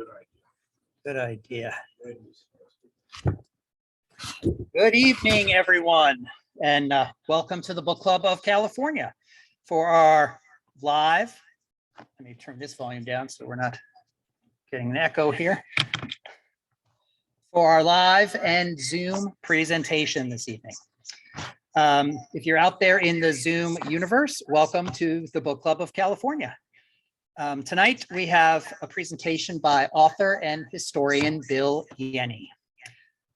Good idea. Good idea. Good evening, everyone, and welcome to the Book Club of California for our live. Let me turn this volume down so we're not getting an echo here. For our live and Zoom presentation this evening. If you're out there in the Zoom universe, welcome to the Book Club of California. Tonight, we have a presentation by author and historian Bill Yenne.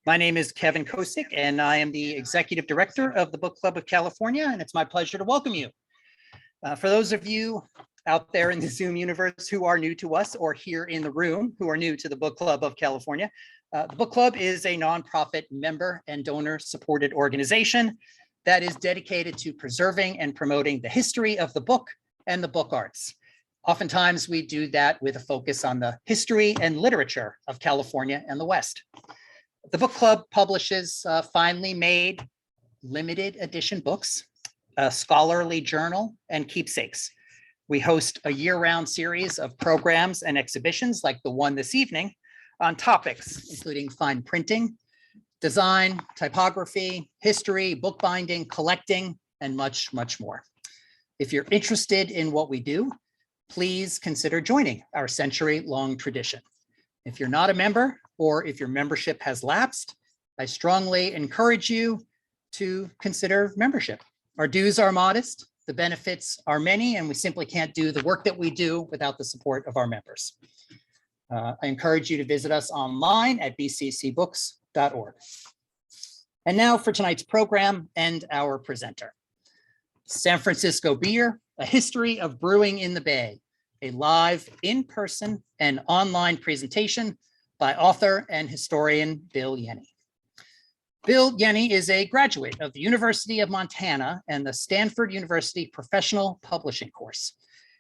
My name is Kevin Kosick, and I am the Executive Director of the Book Club of California, and it's my pleasure to welcome you. For those of you out there in the Zoom universe who are new to us, or here in the room who are new to the Book Club of California, the Book Club is a nonprofit member and donor-supported organization that is dedicated to preserving and promoting the history of the book and the book arts. Oftentimes, we do that with a focus on the history and literature of California and the West. The book club publishes finely made limited edition books, a scholarly journal, and keepsakes. We host a year-round series of programs and exhibitions like the one this evening on topics including fine printing, design, typography, history, bookbinding, collecting, and much, much more. If you're interested in what we do, please consider joining our century-long tradition. If you're not a member, or if your membership has lapsed, I strongly encourage you to consider membership. Our dues are modest, the benefits are many, and we simply can't do the work that we do without the support of our members. I encourage you to visit us online at bccbooks.org. And now for tonight's program and our presenter. San Francisco Beer, A History of Brewing in the Bay, a live, in-person, and online presentation by author and historian Bill Yenne. Bill Yenne is a graduate of the University of Montana and the Stanford University Professional Publishing course.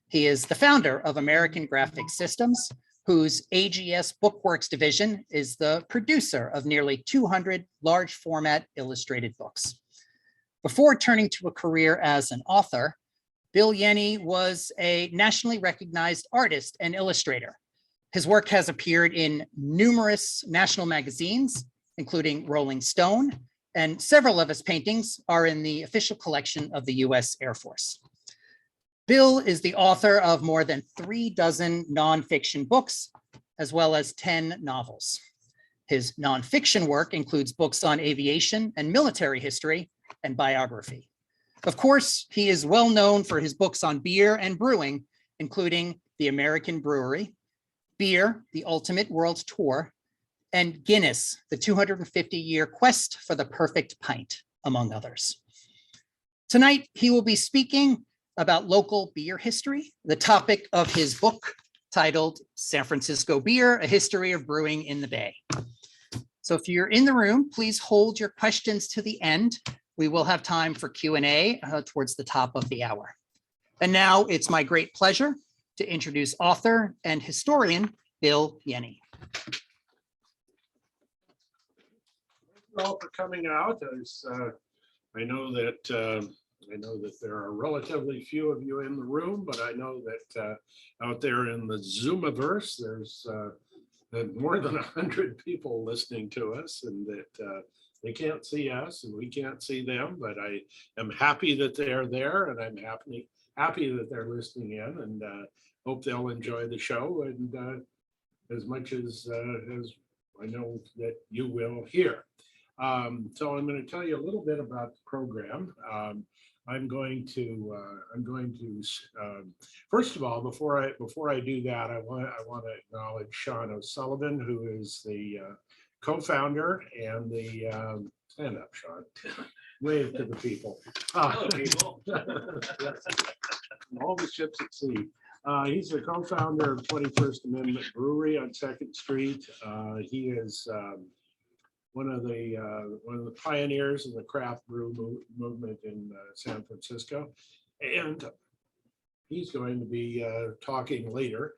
He is the founder of American Graphic Systems, whose AGS Bookworks division is the producer of nearly 200 large format illustrated books. Before turning to a career as an author, Bill Yenne was a nationally recognized artist and illustrator. His work has appeared in numerous national magazines, including Rolling Stone, and several of his paintings are in the official collection of the US Air Force. Bill is the author of more than 36 nonfiction books, as well as 10 novels. His nonfiction work includes books on aviation and military history and biography. Of course, he is well known for his books on beer and brewing, including The American Brewery, Beer, The Ultimate World Tour, and Guinness, the 250-year quest for the perfect pint, among others. Tonight, he will be speaking about local beer history, the topic of his book titled San Francisco Beer, A History of Brewing in the Bay. So if you're in the room, please hold your questions to the end. We will have time for Q&A towards the top of the hour. And now it's my great pleasure to introduce author and historian Bill Yenne. Thank you all for coming out. I know that there are relatively few of you in the room, but I know that out there in the Zoomiverse, there's more than 100 people listening to us, and that they can't see us and we can't see them, but I am happy that they're there, and I'm happy that they're listening in, and hope they'll enjoy the show, and as much as I know that you will here. So I'm going to tell you a little bit about the program. I'm going to first of all, before I do that, I want to acknowledge Sean O'Sullivan, who is the co-founder and the stand up, Sean. Wave to the people. Hello, people. All the ships at sea. He's the co-founder of 21st Amendment Brewery on 2nd Street. He is one of the pioneers in the craft brew movement in San Francisco, and he's going to be talking later.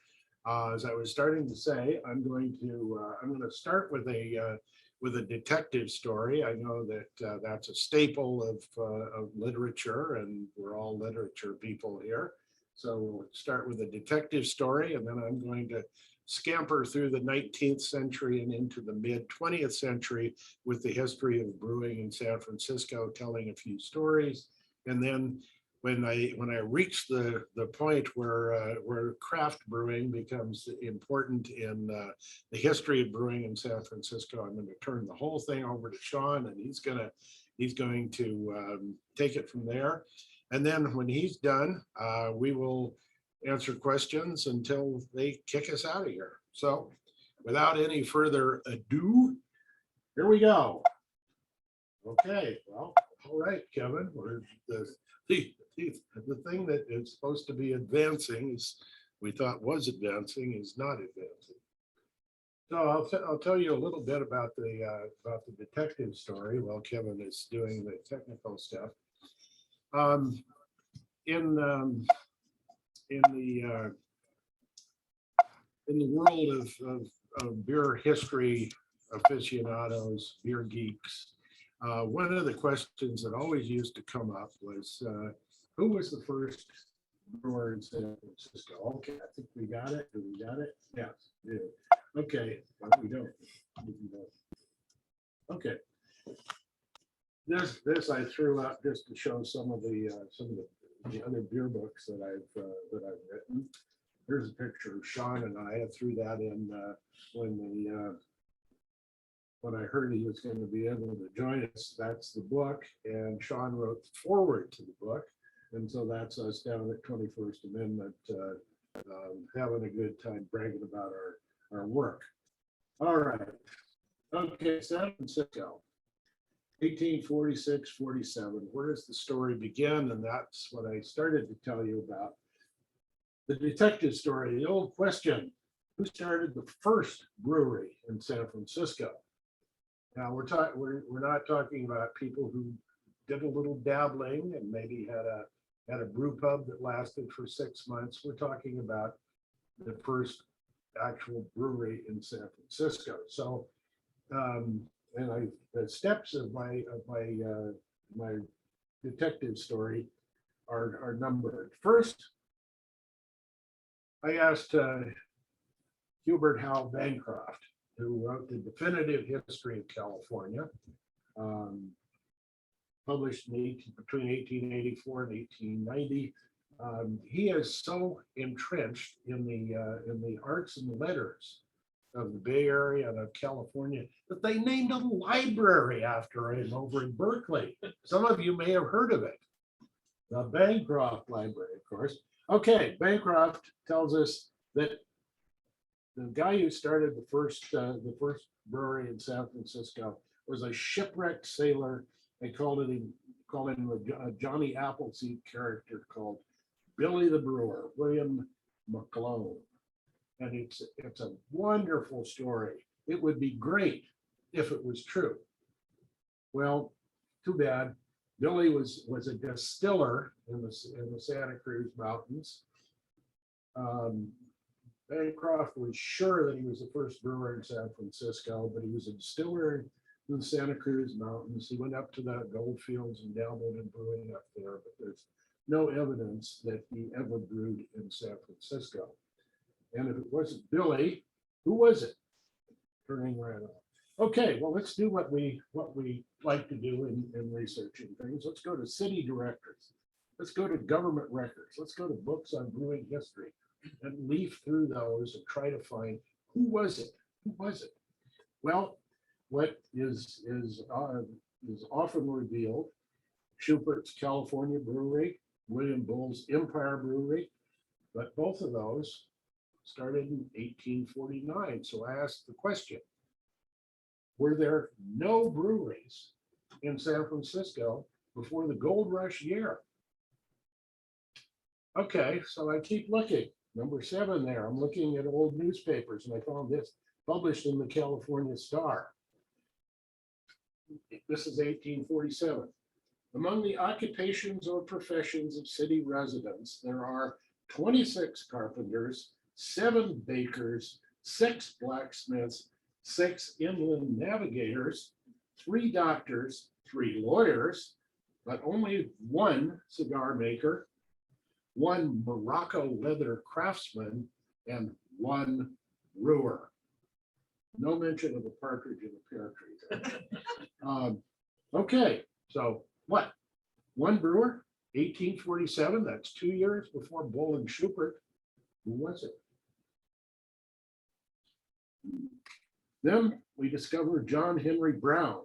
As I was starting to say, I'm going to start with a detective story. I know that that's a staple of literature, and we're all literature people here. So we'll start with a detective story, and then I'm going to scamper through the 19th century and into the mid 20th century with the history of brewing in San Francisco, telling a few stories. And then when I reach the point where craft brewing becomes important in the history of brewing in San Francisco, I'm going to turn the whole thing over to Sean, and he's going to take it from there. And then when he's done, we will answer questions until they kick us out of here. So without any further ado, here we go. Okay, well, all right, Kevin, the thing that is supposed to be advancing is, we thought was advancing, is not advancing. So I'll tell you a little bit about the detective story while Kevin is doing the technical stuff. In the world of beer history aficionados, beer geeks, one of the questions that always used to come up was, who was the first brewer in San Francisco? Okay, I think we got it. Do we got it? Yes, we do. Okay, but we don't. Okay. This I threw out just to show some of the other beer books that I've written. Here's a picture of Sean and I threw that in when I heard he was going to be able to join us. That's the book, and Sean wrote the foreword to the book, and so that's us down at 21st Amendment, having a good time bragging about our work. All right. Okay, San Francisco, 1846-47. Where does the story begin? And that's what I started to tell you about. The detective story, the old question: who started the first brewery in San Francisco? Now we're not talking about people who did a little dabbling and maybe had a brew pub that lasted for 6 months. We're talking about the first actual brewery in San Francisco. So, the steps of my detective story are numbered. First, I asked Hubert Howe Bancroft, who wrote the definitive history of California, published between 1884 and 1890. He is so entrenched in the arts and letters of the Bay Area and of California that they named a library after him over in Berkeley. Some of you may have heard of it. The Bancroft Library, of course. Okay, Bancroft tells us that the guy who started the first brewery in San Francisco was a shipwrecked sailor. They called him a Johnny Appleseed character called Billy the Brewer, William McClone. And it's a wonderful story. It would be great if it was true. Well, too bad. Billy was a distiller in the Santa Cruz Mountains. Bancroft was sure that he was the first brewer in San Francisco, but he was a distiller in the Santa Cruz Mountains. He went up to the gold fields and dabbled in brewing up there, but there's no evidence that he ever brewed in San Francisco. And if it wasn't Billy, who was it? Turning right on. Okay, well, let's do what we like to do in researching things. Let's go to city directories. Let's go to government records. Let's go to books on brewing history and leaf through those and try to find who was it? Who was it? Well, what is often revealed: Schubert's California Brewery, William Bull's Empire Brewery, but both of those started in 1849. So I asked the question: were there no breweries in San Francisco before the gold rush year? Okay, so I keep looking. Number 7 there. I'm looking at old newspapers and I found this published in the California Star. This is 1847. Among the occupations or professions of city residents, there are 26 carpenters, 7 bakers, 6 blacksmiths, 6 inland navigators, 3 doctors, 3 lawyers, but only 1 cigar maker, 1 Morocco leather craftsman, and 1 brewer. No mention of a partridge in a pear tree. Okay, so what? One brewer, 1847, that's 2 years before Bull and Schubert. Who was it? Then we discovered John Henry Brown.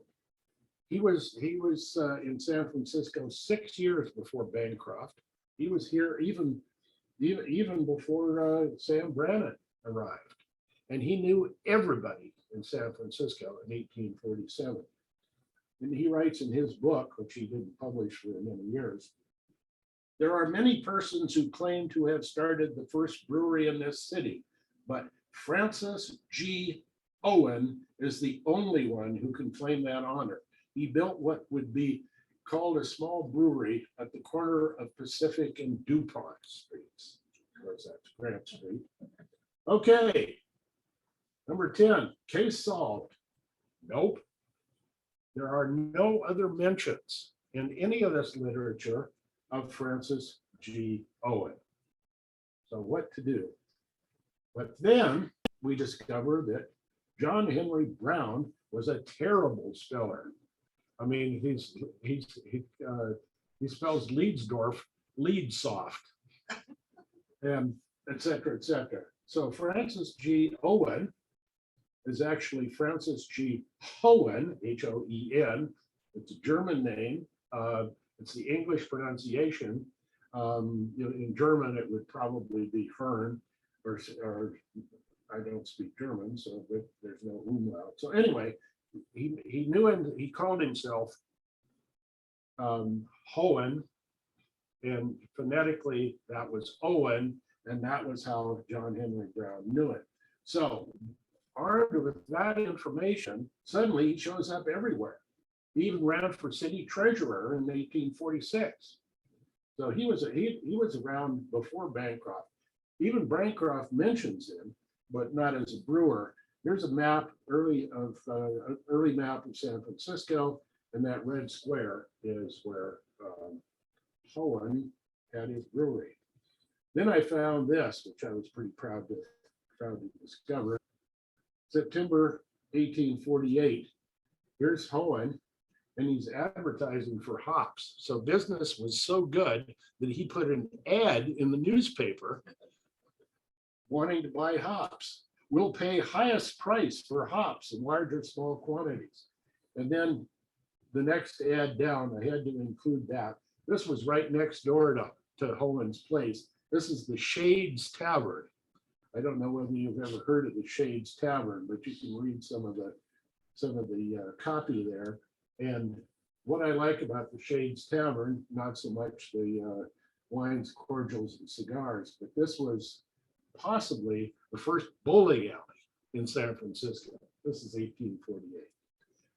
He was in San Francisco 6 years before Bancroft. He was here even before Sam Brannan arrived. And he knew everybody in San Francisco in 1847. And he writes in his book, which he didn't publish for many years, there are many persons who claim to have started the first brewery in this city, but Francis G. Owen is the only one who can claim that honor. He built what would be called a small brewery at the corner of Pacific and DuPont Streets. Of course, that's Grant Street. Okay. Number 10, case solved. Nope. There are no other mentions in any of this literature of Francis G. Owen. So what to do? But then we discover that John Henry Brown was a terrible speller. I mean, he spells Leedsdorf, Leadsoft, and et cetera, et cetera. So Francis G. Owen is actually Francis G. Hohen, Hoen. It's a German name. It's the English pronunciation. In German, it would probably be Fern, or I don't speak German, so there's no umlaut. So anyway, he knew him. He called himself Hohen, and phonetically that was Owen, and that was how John Henry Brown knew it. So armed with that information, suddenly he shows up everywhere. He even ran for city treasurer in 1846. So he was around before Bancroft. Even Bancroft mentions him, but not as a brewer. Here's a map, early map of San Francisco, and that red square is where Hohen had his brewery. Then I found this, which I was pretty proud to discover. September 1848. Here's Hohen, and he's advertising for hops. So business was so good that he put an ad in the newspaper wanting to buy hops. We'll pay highest price for hops in large or small quantities. And then the next ad down, I had to include that. This was right next door to Hohen's place. This is the Shades Tavern. I don't know whether you've ever heard of the Shades Tavern, but you can read some of the copy there. And what I like about the Shades Tavern, not so much the wines, cordials, and cigars, but this was possibly the first bowling alley in San Francisco. This is 1848.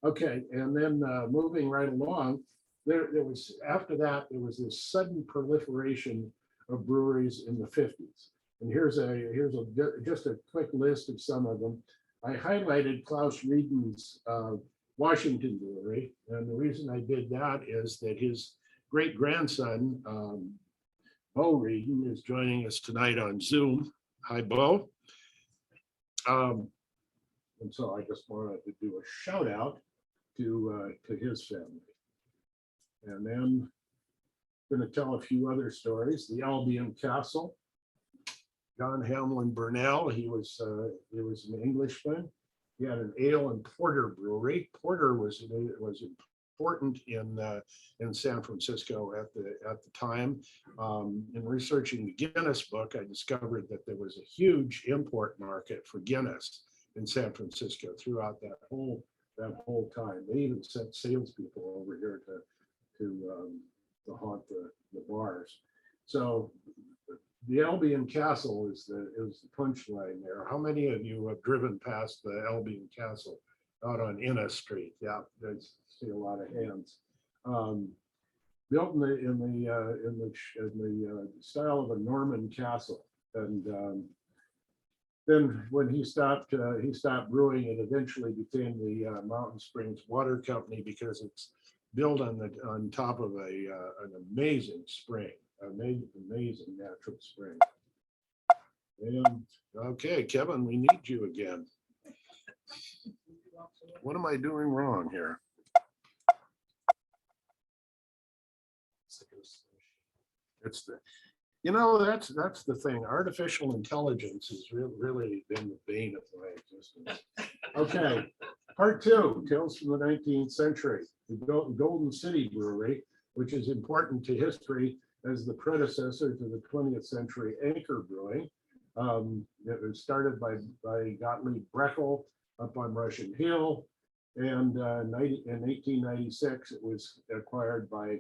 Okay, and then moving right along, there was, after that, there was this sudden proliferation of breweries in the 50s. And here's just a quick list of some of them. I highlighted Klaus Rieden's Washington Brewery, and the reason I did that is that his great grandson, Bo Rieden, is joining us tonight on Zoom. Hi, Bo. And so I just wanted to do a shout out to his family. And then I'm going to tell a few other stories. The Albion Castle. John Hamlin Burnell, he was an Englishman. He had an ale and porter brewery. Porter was important in San Francisco at the time. In researching the Guinness book, I discovered that there was a huge import market for Guinness in San Francisco throughout that whole time. They even sent salespeople over here to haunt the bars. So the Albion Castle is the punchline there. How many of you have driven past the Albion Castle out on Innis Street? Yeah, I see a lot of hands. Built in the style of a Norman castle, and then when he stopped brewing, it eventually became the Mountain Springs Water Company because it's built on top of an amazing spring. Amazing natural spring. And, okay, Kevin, we need you again. What am I doing wrong here? It's the, that's the thing. Artificial intelligence has really been the bane of my existence. Okay, part two, Tales from the 19th Century. The Golden City Brewery, which is important to history as the predecessor to the 20th century Anchor Brewing. It was started by Gottlieb Breckel up on Russian Hill. And in 1896, it was acquired by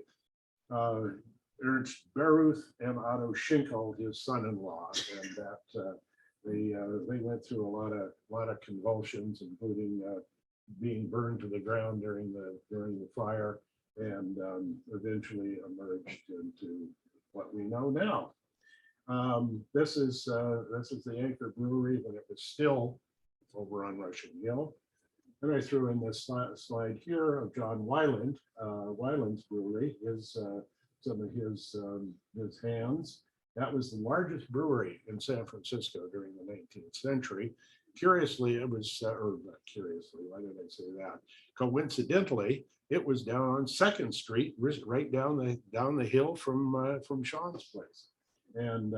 Ernst Beruth and Otto Schinkel, his son-in-law, and that they went through a lot of convulsions, including being burned to the ground during the fire, and eventually emerged into what we know now. This is the Anchor Brewery when it was still over on Russian Hill. And I threw in this slide here of John Weiland, Weiland's brewery, some of his hands. That was the largest brewery in San Francisco during the 19th century. Curiously, it was, or not curiously, why did I say that? Coincidentally, it was down on 2nd Street, right down the hill from Sean's place, and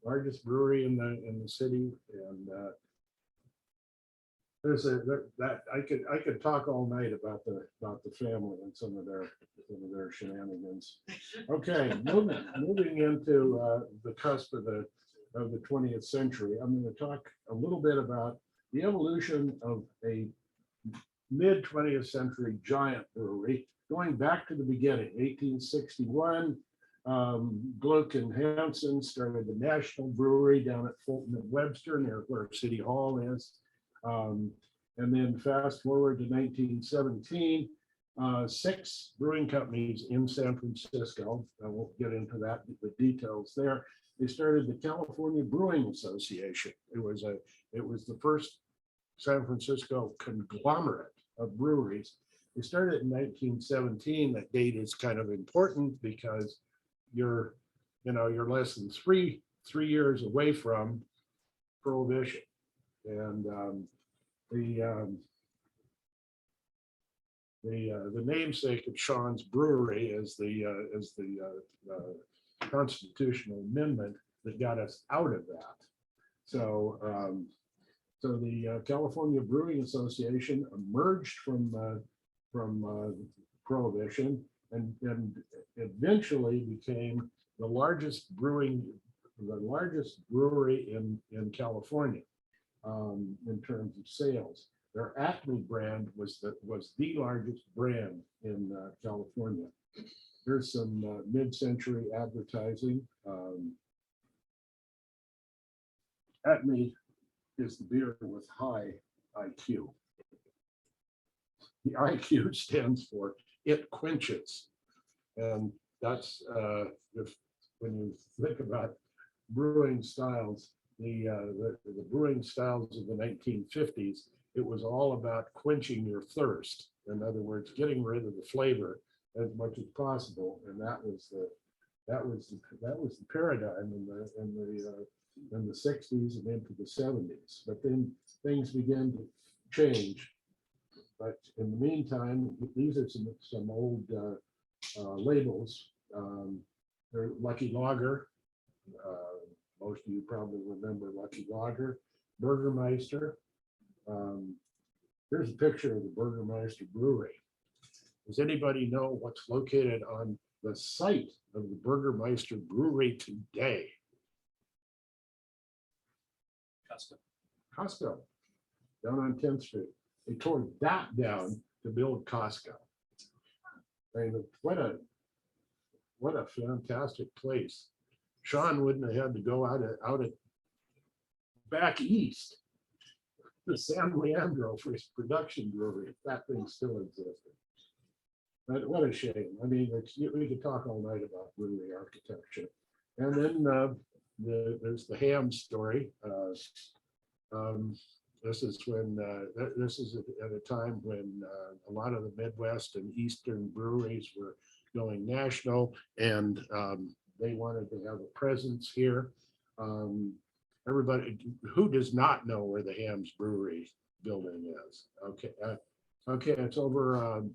largest brewery in the city. And I could talk all night about the family and some of their shenanigans. Okay, moving into the cusp of the 20th century, I'm going to talk a little bit about the evolution of a mid 20th century giant brewery, going back to the beginning, 1861. Gluck and Hansen started the National Brewery down at Fulton and Webster, near where City Hall is. And then fast forward to 1917, 6 brewing companies in San Francisco. I won't get into the details there. They started the California Brewing Association. It was the first San Francisco conglomerate of breweries. They started in 1917. That date is kind of important because you're less than three years away from Prohibition. And the namesake of Sean's Brewery is the constitutional amendment that got us out of that. So the California Brewing Association emerged from Prohibition and eventually became the largest brewery in California. In terms of sales, their Acme brand was the largest brand in California. Here's some mid-century advertising. Acme is the beer with high IQ. The IQ stands for it quenches, and that's when you think about brewing styles. The brewing styles of the 1950s, it was all about quenching your thirst. In other words, getting rid of the flavor as much as possible, and that was the paradigm in the 60s and into the 70s. But then things began to change. But in the meantime, these are some old labels. They're Lucky Lager. Most of you probably remember Lucky Lager, Burgermeister. Here's a picture of the Burgermeister Brewery. Does anybody know what's located on the site of the Burgermeister Brewery today? Costco, down on 10th Street. They tore that down to build Costco. I mean, what a fantastic place. Sean wouldn't have had to go out at back east to San Leandro for his production brewery if that thing still existed. But what a shame. I mean, we could talk all night about brewery architecture. And then there's the ham story. This is at a time when a lot of the Midwest and Eastern breweries were going national, and they wanted to have a presence here. everybody, who does not know where the Hams Brewery building is? Okay, okay, it's over on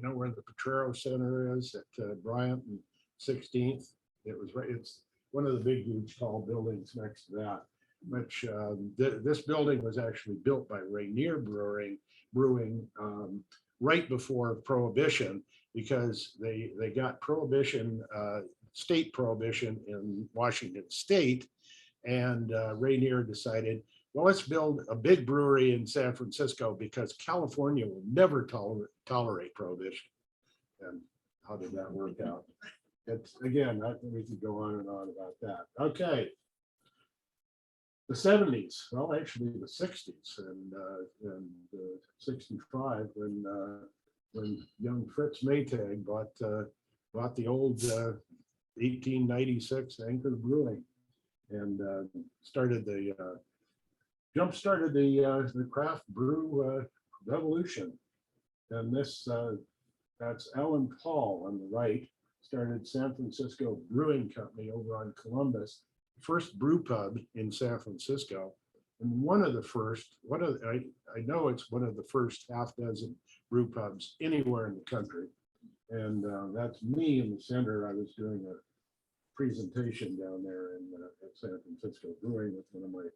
where the Potrero Center is at Bryant and 16th. It was right. It's one of the big, huge, tall buildings next to that. Which this building was actually built by Rainier Brewing right before Prohibition, because they got Prohibition, state Prohibition in Washington State, and Rainier decided, well, let's build a big brewery in San Francisco because California will never tolerate Prohibition. And how did that work out? It's, again, I think we could go on and on about that. Okay. The 70s, well, actually the 60s and 65 when young Fritz Maytag bought the old 1896 Anchor Brewing and jump-started the craft brew revolution. And that's Alan Paul on the right, started San Francisco Brewing Company over on Columbus, first brew pub in San Francisco, and I know it's one of the first half dozen brew pubs anywhere in the country. And that's me in the center. I was doing a presentation down there at San Francisco Brewing with one of my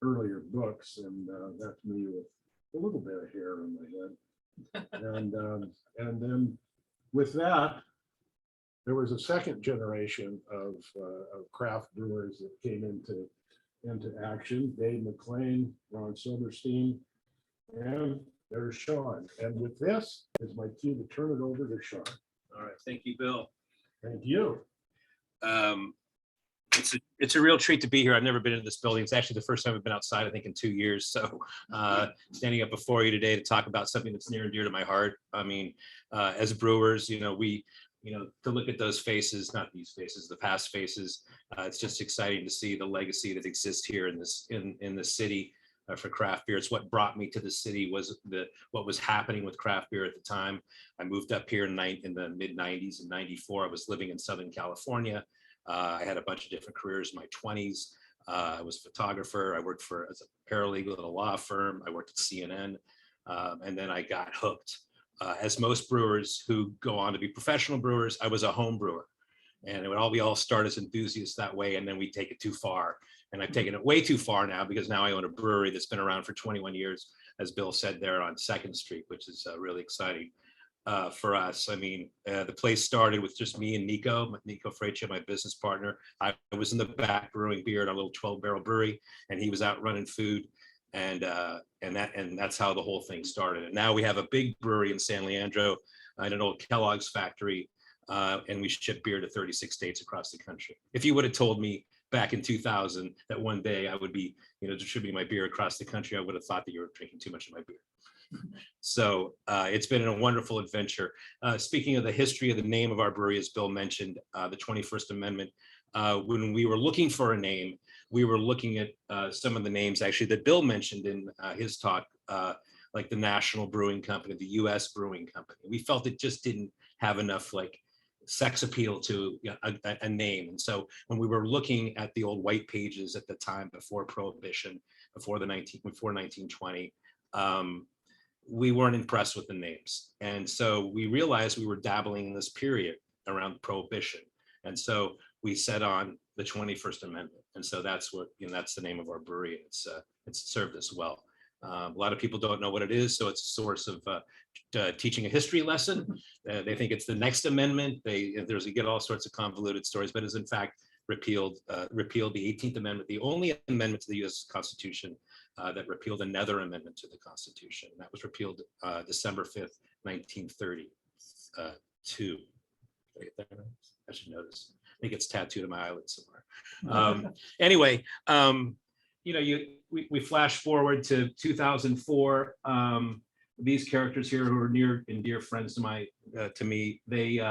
earlier books, and that's me with a little bit of hair on my head. And then with that, there was a second generation of craft brewers that came into action. Dave McLean, Ron Silverstein, and there's Sean. And with this is my cue to turn it over to Sean. All right, thank you, Bill. Thank you. It's a real treat to be here. I've never been in this building. It's actually the first time I've been outside, I think, in 2 years. So standing up before you today to talk about something that's near and dear to my heart. I mean, as brewers, to look at those faces, not these faces, the past faces, it's just exciting to see the legacy that exists here in the city for craft beer. It's what brought me to the city, was what was happening with craft beer at the time. I moved up here in the mid 90s. In 94, I was living in Southern California. I had a bunch of different careers in my 20s. I was a photographer. I worked as a paralegal at a law firm. I worked at CNN. And then I got hooked. As most brewers who go on to be professional brewers, I was a home brewer. And we all start as enthusiasts that way, and then we take it too far. And I've taken it way too far now, because now I own a brewery that's been around for 21 years, as Bill said, there on 2nd Street, which is really exciting for us. I mean, the place started with just me and Nico Freicia, my business partner. I was in the back brewing beer at our little 12-barrel brewery, and he was out running food. And that's how the whole thing started. And now we have a big brewery in San Leandro, in an old Kellogg's factory, and we ship beer to 36 states across the country. If you would have told me back in 2000 that one day I would be, distributing my beer across the country, I would have thought that you were drinking too much of my beer. So it's been a wonderful adventure. Speaking of the history of the name of our brewery, as Bill mentioned, the 21st Amendment, when we were looking for a name, we were looking at some of the names actually that Bill mentioned in his talk, like the National Brewing Company, the U.S. Brewing Company. We felt it just didn't have enough sex appeal to a name. And so when we were looking at the old white pages at the time before Prohibition, before 1920, we weren't impressed with the names. And so we realized we were dabbling in this period around Prohibition. And so we set on the 21st Amendment. And so that's what, that's the name of our brewery. It's served us well. A lot of people don't know what it is, so it's a source of teaching a history lesson. They think it's the next amendment. You get all sorts of convoluted stories, but is in fact repealed the 18th Amendment, the only amendment to the U.S. Constitution that repealed another amendment to the Constitution. And that was repealed December 5th, 1932. I should know this. I think it's tattooed on my eyelid somewhere. Anyway, we flash forward to 2004. These characters here, who are near and dear friends to me, Dave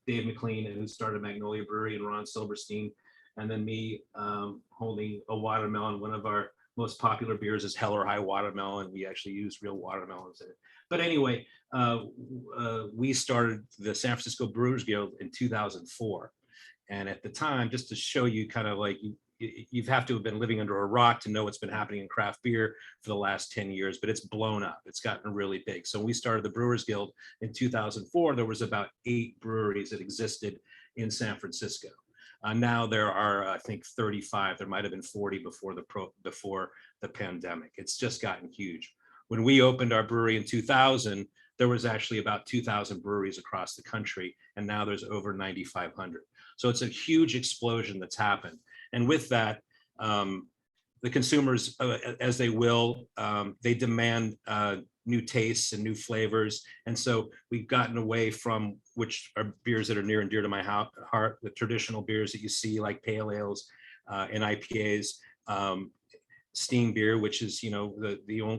McLean, who started Magnolia Brewery, and Ron Silverstein, and then me holding a watermelon. One of our most popular beers is Hell or High Watermelon. We actually use real watermelons in it. But anyway, we started the San Francisco Brewers Guild in 2004. And at the time, just to show you kind of you've have to have been living under a rock to know what's been happening in craft beer for the last 10 years, but it's blown up. It's gotten really big. So when we started the Brewers Guild in 2004, there was about 8 breweries that existed in San Francisco. Now there are, I think, 35. There might have been 40 before the pandemic. It's just gotten huge. When we opened our brewery in 2000, there was actually about 2,000 breweries across the country, and now there's over 9,500. So it's a huge explosion that's happened. And with that, the consumers, as they will, they demand new tastes and new flavors. And so we've gotten away from, which are beers that are near and dear to my heart, the traditional beers that you see like pale ales and IPAs, steam beer, which is, you know,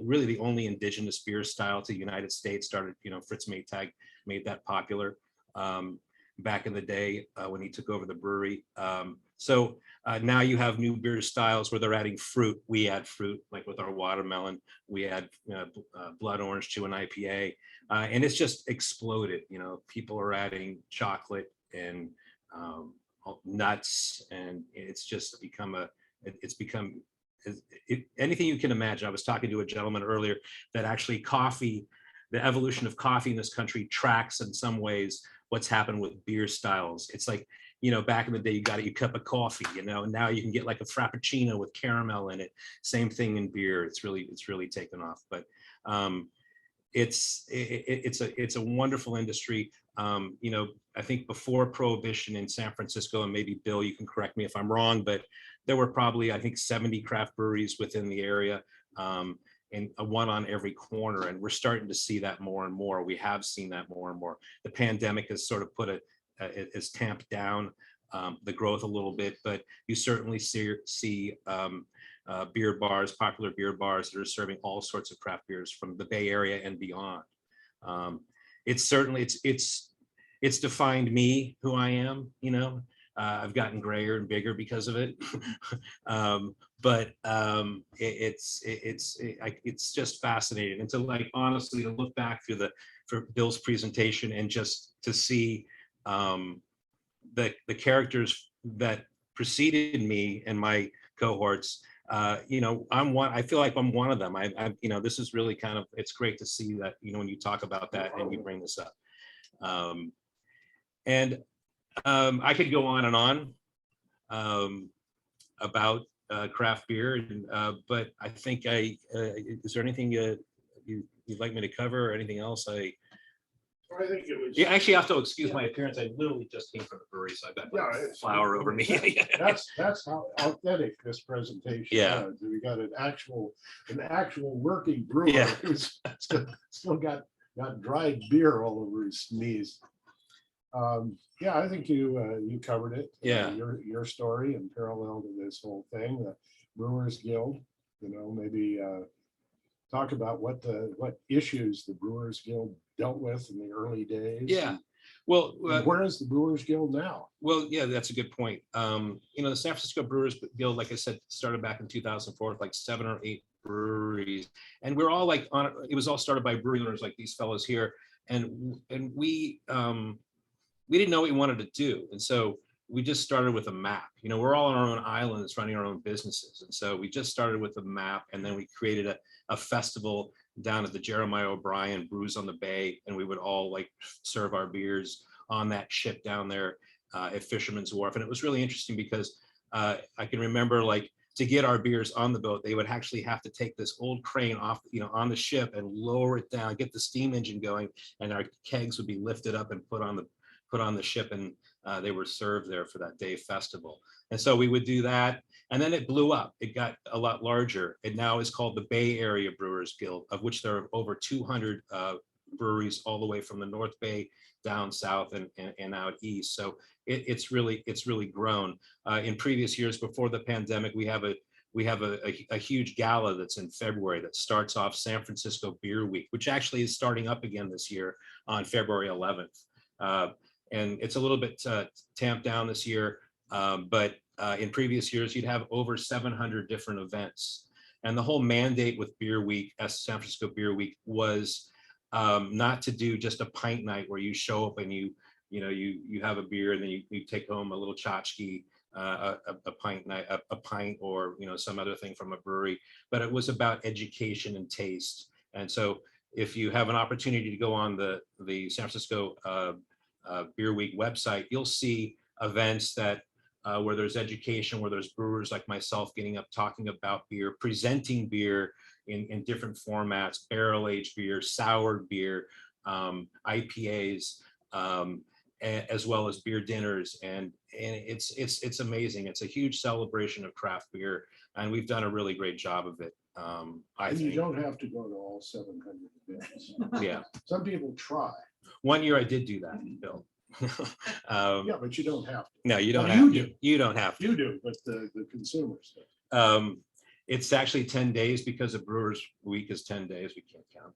really the only indigenous beer style to the United States. Started, you know, Fritz Maytag made that popular back in the day when he took over the brewery. So now you have new beer styles where they're adding fruit. We add fruit, like with our watermelon. We add blood orange to an IPA, and it's just exploded. You know, people are adding chocolate and nuts, and it's just become anything you can imagine. I was talking to a gentleman earlier that actually coffee, the evolution of coffee in this country tracks in some ways what's happened with beer styles. It's like, you know, back in the day, you got a cup of coffee, you know, and now you can get like a frappuccino with caramel in it. Same thing in beer. It's really taken off. But it's a wonderful industry. You know, I think before Prohibition in San Francisco, and maybe Bill, you can correct me if I'm wrong, but there were probably, I think, 70 craft breweries within the area, and one on every corner. And we're starting to see that more and more. We have seen that more and more. The pandemic has sort of has tamped down the growth a little bit, but you certainly see beer bars, popular beer bars that are serving all sorts of craft beers from the Bay Area and beyond. It's certainly, it's defined me, who I am, you know. I've gotten grayer and bigger because of it, but it's just fascinating. And to, like, honestly, to look back for Bill's presentation and just to see the characters that preceded me and my cohorts. You know, I feel like I'm one of them. You know, this is really kind of, it's great to see that, you know, when you talk about that and you bring this up. I could go on and on about craft beer, but I think is there anything you'd like me to cover or anything else? I think it was. Yeah, actually, I have to excuse my appearance. I literally just came from the brewery, so I've got flour over me. That's how authentic this presentation is. We got an actual working brewer who's still got dried beer all over his knees. Yeah, I think you covered it. Yeah. Your story and parallel to this whole thing, the Brewers Guild. You know, maybe talk about what issues the Brewers Guild dealt with in the early days. Yeah. Well, where is the Brewers Guild now? Well, yeah, that's a good point. You know, the San Francisco Brewers Guild, like I said, started back in 2004 with like 7 or 8 breweries, and we're all like it was all started by brewery owners like these fellows here, and we didn't know what we wanted to do, and so we just started with a map. You know, we're all on our own islands running our own businesses, and so we just started with a map, and then we created a festival down at the Jeremiah O'Brien Brews on the Bay, and we would all like serve our beers on that ship down there at Fisherman's Wharf. And it was really interesting because I can remember, like, to get our beers on the boat, they would actually have to take this old crane off, you know, on the ship and lower it down, get the steam engine going, and our kegs would be lifted up and put on the ship, and they were served there for that day festival. And so we would do that, and then it blew up. It got a lot larger. It now is called the Bay Area Brewers Guild, of which there are over 200 breweries all the way from the North Bay down south and out east. So it's really grown. In previous years before the pandemic, we have a huge gala that's in February that starts off San Francisco Beer Week, which actually is starting up again this year on February 11th. And it's a little bit tamped down this year, but in previous years, you'd have over 700 different events. And the whole mandate with Beer Week, San Francisco Beer Week, was not to do just a pint night where you show up and you have a beer and then you take home a little tchotchke. a pint a pint or some other thing from a brewery, but it was about education and taste. And so if you have an opportunity to go on the San Francisco Beer Week website, you'll see events that where there's education, where there's brewers like myself getting up talking about beer, presenting beer in different formats, barrel aged beer, soured beer, IPAs, as well as beer dinners, and it's amazing. It's a huge celebration of craft beer, and we've done a really great job of it. I And you think. don't have to go to all 700 events. Yeah. Some people try. One year I did do that, Bill. Yeah, but you don't have to. No, you don't Well, have you to. do. You don't have to. You do, but the consumers do. It's actually 10 days because a Brewers Week is 10 days. We can't count.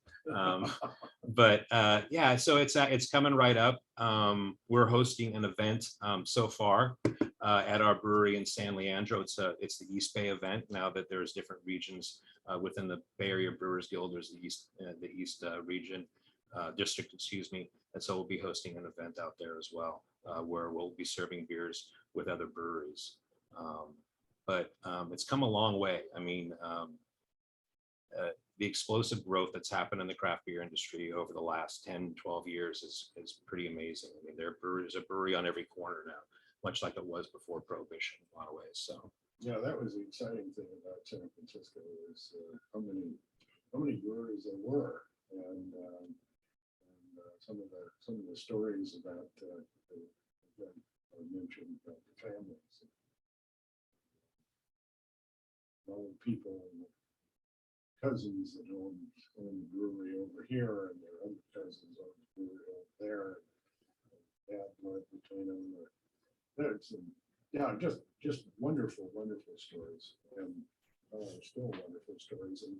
But yeah, so it's coming right up. We're hosting an event so far at our brewery in San Leandro. It's the East Bay event. Now that there's different regions within the Bay Area Brewers Guild, there's the East region district, excuse me. And so we'll be hosting an event out there as well, where we'll be serving beers with other breweries. But it's come a long way. I mean, the explosive growth that's happened in the craft beer industry over the last 10, 12 years is pretty amazing. I mean, there's a brewery on every corner now, much like it was before Prohibition in a lot of ways. So Yeah, that was the exciting thing about San Francisco is how many breweries there were, and some of the stories about that I mentioned about the families, all the people and the cousins that own the brewery over here, and their other cousins own the brewery over there. Bad blood between them. There's some, yeah, just wonderful stories, and still wonderful stories. And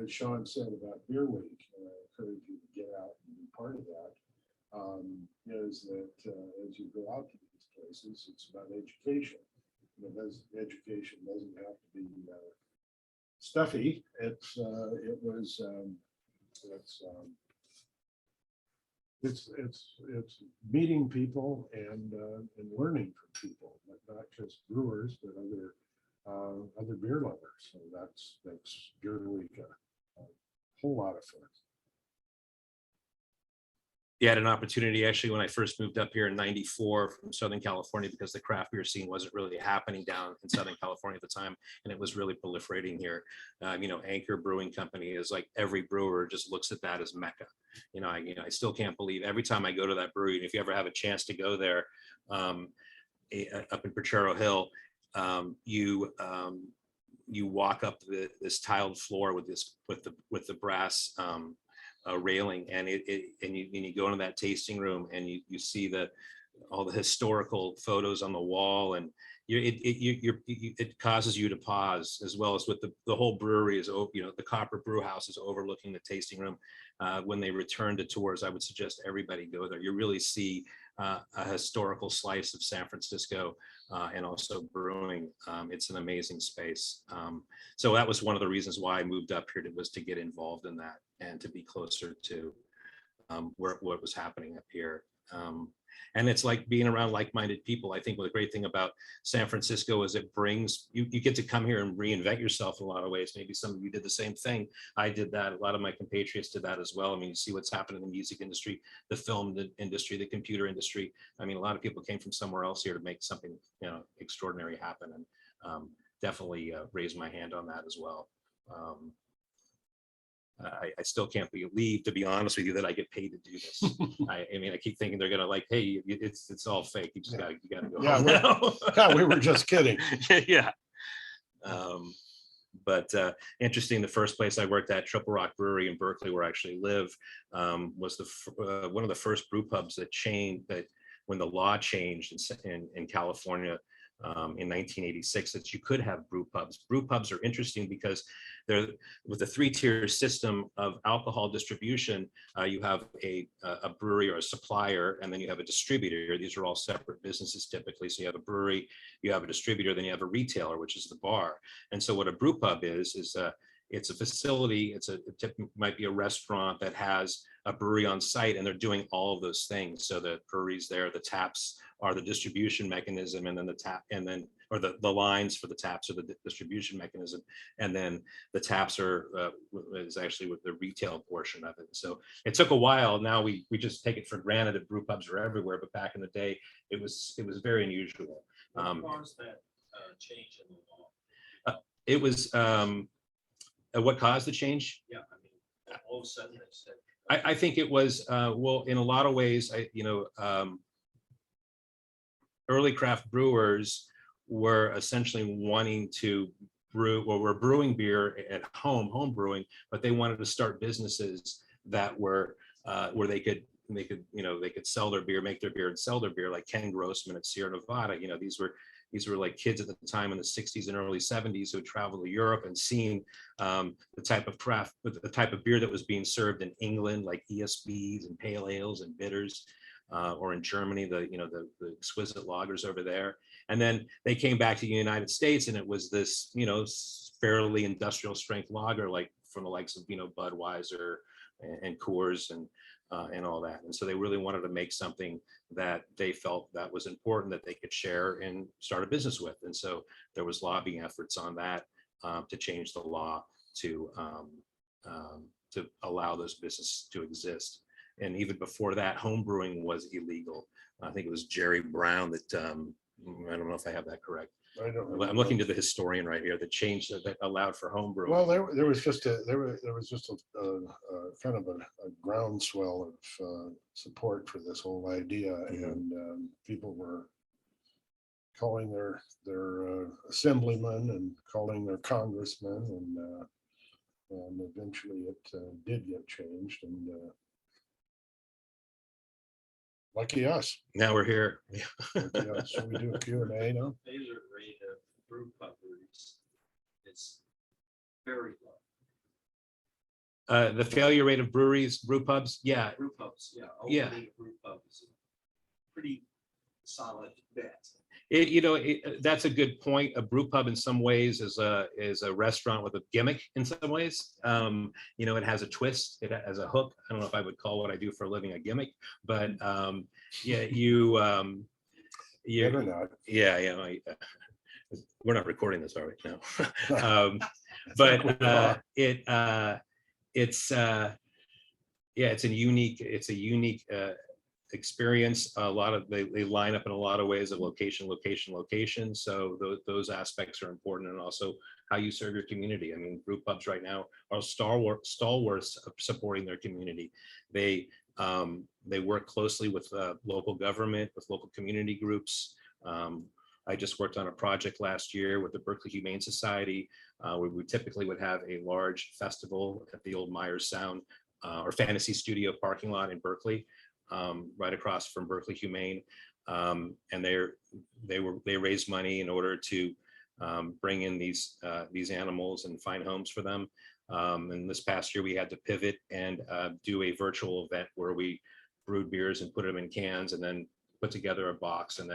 as Sean said about Beer Week, and I encourage you to get out and be part of that. Is that as you go out to these places, it's about education. Education doesn't have to be stuffy. It's meeting people and learning from people, not just brewers, but other beer lovers. So that's Beer Week a whole lot of fun. you had an opportunity actually when I first moved up here in '94 from Southern California, because the craft beer scene wasn't really happening down in Southern California at the time, and it was really proliferating here. Anchor Brewing Company is like every brewer just looks at that as Mecca. I still can't believe every time I go to that brewery, and if you ever have a chance to go there, up in Potrero Hill, you walk up this tiled floor with the brass railing, and you go into that tasting room, and you see all the historical photos on the wall, and it causes you to pause, as well as with the whole brewery is, the Copper Brew House is overlooking the tasting room. When they return to tours, I would suggest everybody go there. You really see a historical slice of San Francisco, and also brewing. It's an amazing space. So that was one of the reasons why I moved up here, was to get involved in that and to be closer to what was happening up here. And it's like being around like-minded people. I think the great thing about San Francisco is it brings you get to come here and reinvent yourself in a lot of ways. Maybe some of you did the same thing. I did that. A lot of my compatriots did that as well. I mean, you see what's happening in the music industry, the film industry, the computer industry. I mean, a lot of people came from somewhere else here to make something extraordinary happen, and definitely raise my hand on that as well. I still can't believe, to be honest with you, that I get paid to do this. I mean, I keep thinking they're gonna hey, it's all fake. You just gotta go home now. Yeah, we were just kidding. Yeah. But interesting, the first place I worked at, Triple Rock Brewery in Berkeley, where I actually live, was one of the first brew pubs that when the law changed in California in 1986, that you could have brew pubs. Brew pubs are interesting because they're with a 3-tier system of alcohol distribution. You have a brewery or a supplier, and then you have a distributor. These are all separate businesses typically. So you have a brewery, you have a distributor, then you have a retailer, which is the bar. And so what a brew pub is it's a facility. It might be a restaurant that has a brewery on site, and they're doing all of those things. So the brewery's there, the taps are the distribution mechanism, and then or the lines for the taps or the distribution mechanism. And then the taps is actually with the retail portion of it. So it took a while. Now we just take it for granted that brew pubs are everywhere, but back in the day, it was very unusual. What caused that change in the law? It was what caused the change? Yeah, I mean, all of a sudden they said. I think it was, well, in a lot of ways, early craft brewers were essentially wanting to brew, or were brewing beer at home brewing, but they wanted to start businesses that were where they could sell their beer, make their beer and sell their beer, like Ken Grossman at Sierra Nevada. These were like kids at the time in the 60s and early 70s who had traveled to Europe and seen the type of beer that was being served in England, like ESBs and pale ales and bitters, or in Germany, the exquisite lagers over there. And then they came back to the United States, and it was this, fairly industrial strength lager, like from the likes of, Budweiser and Coors and all that. And so they really wanted to make something that they felt that was important, that they could share and start a business with. And so there was lobbying efforts on that to change the law to allow those businesses to exist. And even before that, home brewing was illegal. I think it was Jerry Brown that, I don't know if I have that correct. I don't I'm know. looking to the historian right here that changed, that allowed for home brewing. Well, there was just a kind of a groundswell of support for this whole idea, and people were calling their assemblymen and calling their congressmen, and eventually it did get changed, and lucky us. Now we're here. Lucky us. Should we do a Q&A now? Failure rate of brew pub breweries is very low. The failure rate of brew pubs, yeah. Brew pubs, yeah. Yeah. Opening a brew pub is a pretty solid bet. That's a good point. A brew pub in some ways is a restaurant with a gimmick in some ways. It has a twist, it has a hook. I don't know if I would call what I do for a living a gimmick, but Better not. We're not recording this, are we? No. But it's a unique experience. A lot of they line up in a lot of ways of location. So those aspects are important, and also how you serve your community. I mean, brew pubs right now are stalwarts of supporting their community. They work closely with local government, with local community groups. I just worked on a project last year with the Berkeley Humane Society, where we typically would have a large festival at the old Myers Sound or Fantasy Studio parking lot in Berkeley, right across from Berkeley Humane. And they raised money in order to bring in these animals and find homes for them. And this past year we had to pivot and do a virtual event where we brewed beers and put them in cans, and then put together a box, and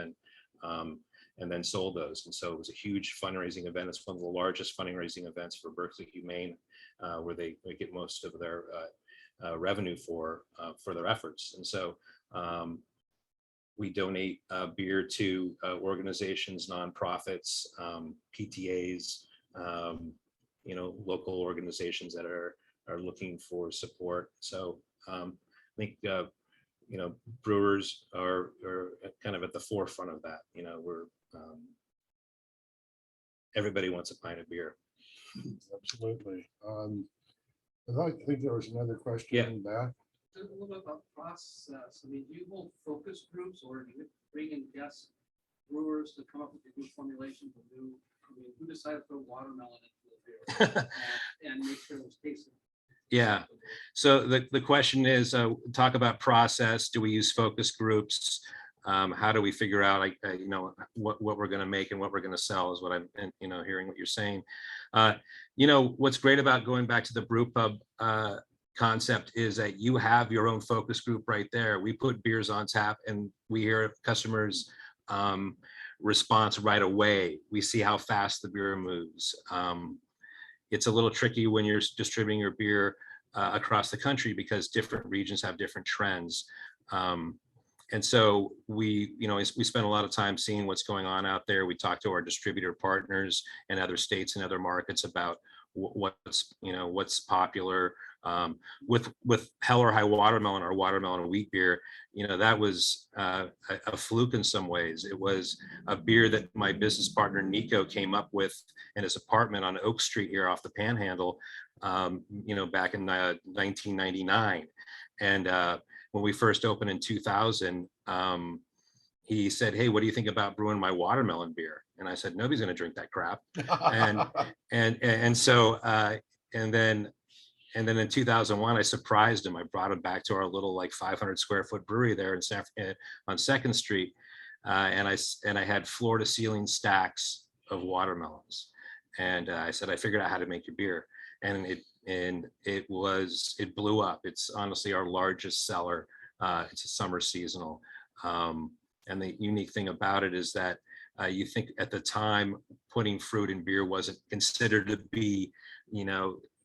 then sold those. And so it was a huge fundraising event. It's one of the largest fundraising events for Berkeley Humane, where they get most of their revenue for their efforts. And so we donate beer to organizations, nonprofits, PTAs, local organizations that are looking for support. So I think brewers are kind of at the forefront of that. We're everybody wants a pint of beer. Absolutely. I think there was another question Yeah. in back. A little bit about process. I mean, do you hold focus groups, or do you bring in guest brewers to come up with a new formulation? Who decided to put watermelon into the beer and make sure it was tasty? Yeah. So the question is, talk about process. Do we use focus groups? How do we figure out, what we're going to make and what we're going to sell is what I'm, hearing what you're saying. What's great about going back to the brew pub concept is that you have your own focus group right there. We put beers on tap and we hear customers' response right away. We see how fast the beer moves. It's a little tricky when you're distributing your beer across the country because different regions have different trends. And so we, we spent a lot of time seeing what's going on out there. We talked to our distributor partners in other states and other markets about what's popular. With Hell or High Watermelon or Watermelon Wheat beer, that was a fluke in some ways. It was a beer that my business partner Nico came up with in his apartment on Oak Street here off the Panhandle, back in 1999. And when we first opened in 2000, he said, "Hey, what do you think about brewing my watermelon beer?" And I said, "Nobody's going to drink that crap." And so and then in 2001, I surprised him. I brought him back to our little 500 square foot brewery there on 2nd Street, and I had floor to ceiling stacks of watermelons, and I said, "I figured out how to make your beer," and it blew up. It's honestly our largest seller. It's a summer seasonal, and the unique thing about it is that you think at the time putting fruit in beer wasn't considered to be,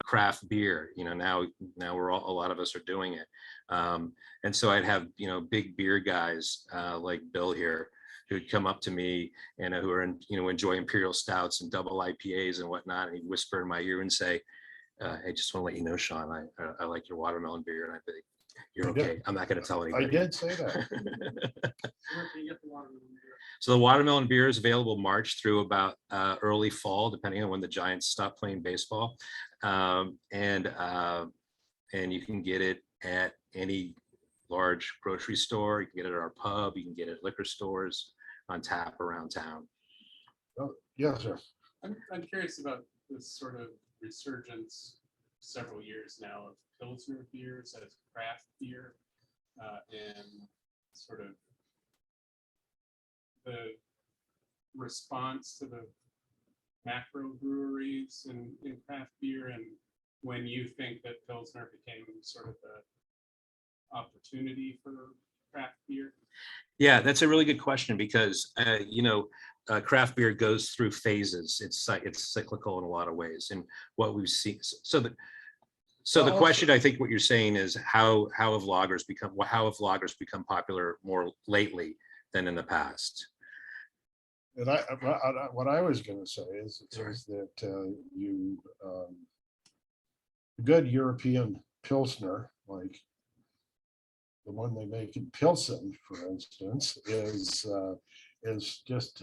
craft beer. Now a lot of us are doing it, and so I'd have big beer guys like Bill here who'd come up to me and who are enjoy imperial stouts and double IPAs and whatnot, and he'd whisper in my ear and say, "I just want to let you know, Sean, I like your watermelon beer," and I'd be, "You're okay. I'm not going to tell anybody." I did say that. Where can you get the watermelon beer? So the watermelon beer is available March through about early fall, depending on when the Giants stop playing baseball, and you can get it at any large grocery store. You can get it at our pub. You can get it at liquor stores on tap around town. Oh, yes, sir. I'm curious about this sort of resurgence several years now of Pilsner beers as craft beer, and sort of the response to the macro breweries in craft beer, and when you think that Pilsner became sort of the opportunity for craft beer? Yeah, that's a really good question because craft beer goes through phases. It's cyclical in a lot of ways, and what we've seen. So the question, I think, what you're saying is how have lagers become popular more lately than in the past? And what I was going to say is that good European Pilsner, like the one they make in Pilsen, for instance, is just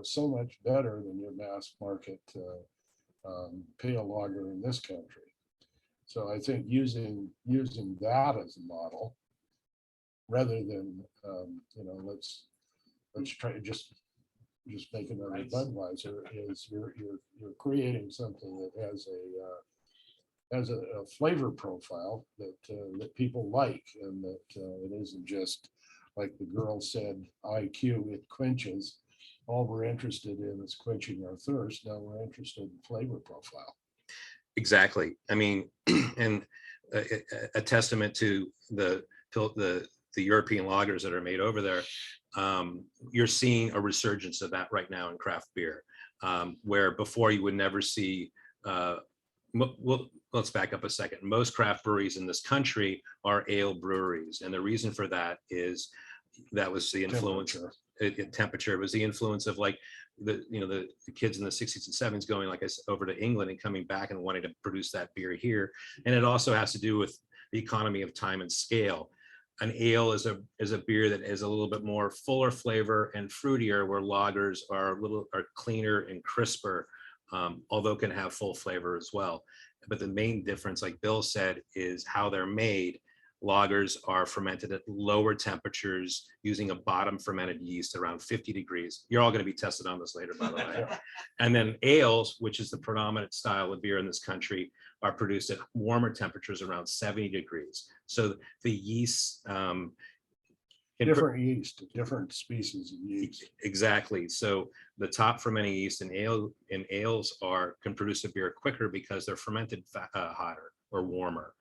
so much better than your mass market pale lager in this country. So I think using that as a model rather than let's try to just make another Budweiser, is you're creating something that has a flavor profile that people like, and that it isn't just like the girl said, IQ, it quenches. All we're interested in is quenching our thirst. Now we're interested in flavor profile. Exactly. I mean, and a testament to the European lagers that are made over there. You're seeing a resurgence of that right now in craft beer, where before you would never see. Well, let's back up a second. Most craft breweries in this country are ale breweries, and the reason for that is that was the influence. Temperature was the influence of the kids in the 60s and 70s going, like I said, over to England and coming back and wanting to produce that beer here. And it also has to do with the economy of time and scale. An ale is a beer that is a little bit more fuller flavor and fruitier, where lagers are cleaner and crisper, although can have full flavor as well. But the main difference, like Bill said, is how they're made. Lagers are fermented at lower temperatures using a bottom fermented yeast around 50 degrees. You're all going to be tested on this later, by the way. And then ales, which is the predominant style of beer in this country, are produced at warmer temperatures around 70 degrees. So the yeast, different species of yeast. Exactly. So the top fermenting yeast in ales can produce a beer quicker because they're fermented hotter or warmer.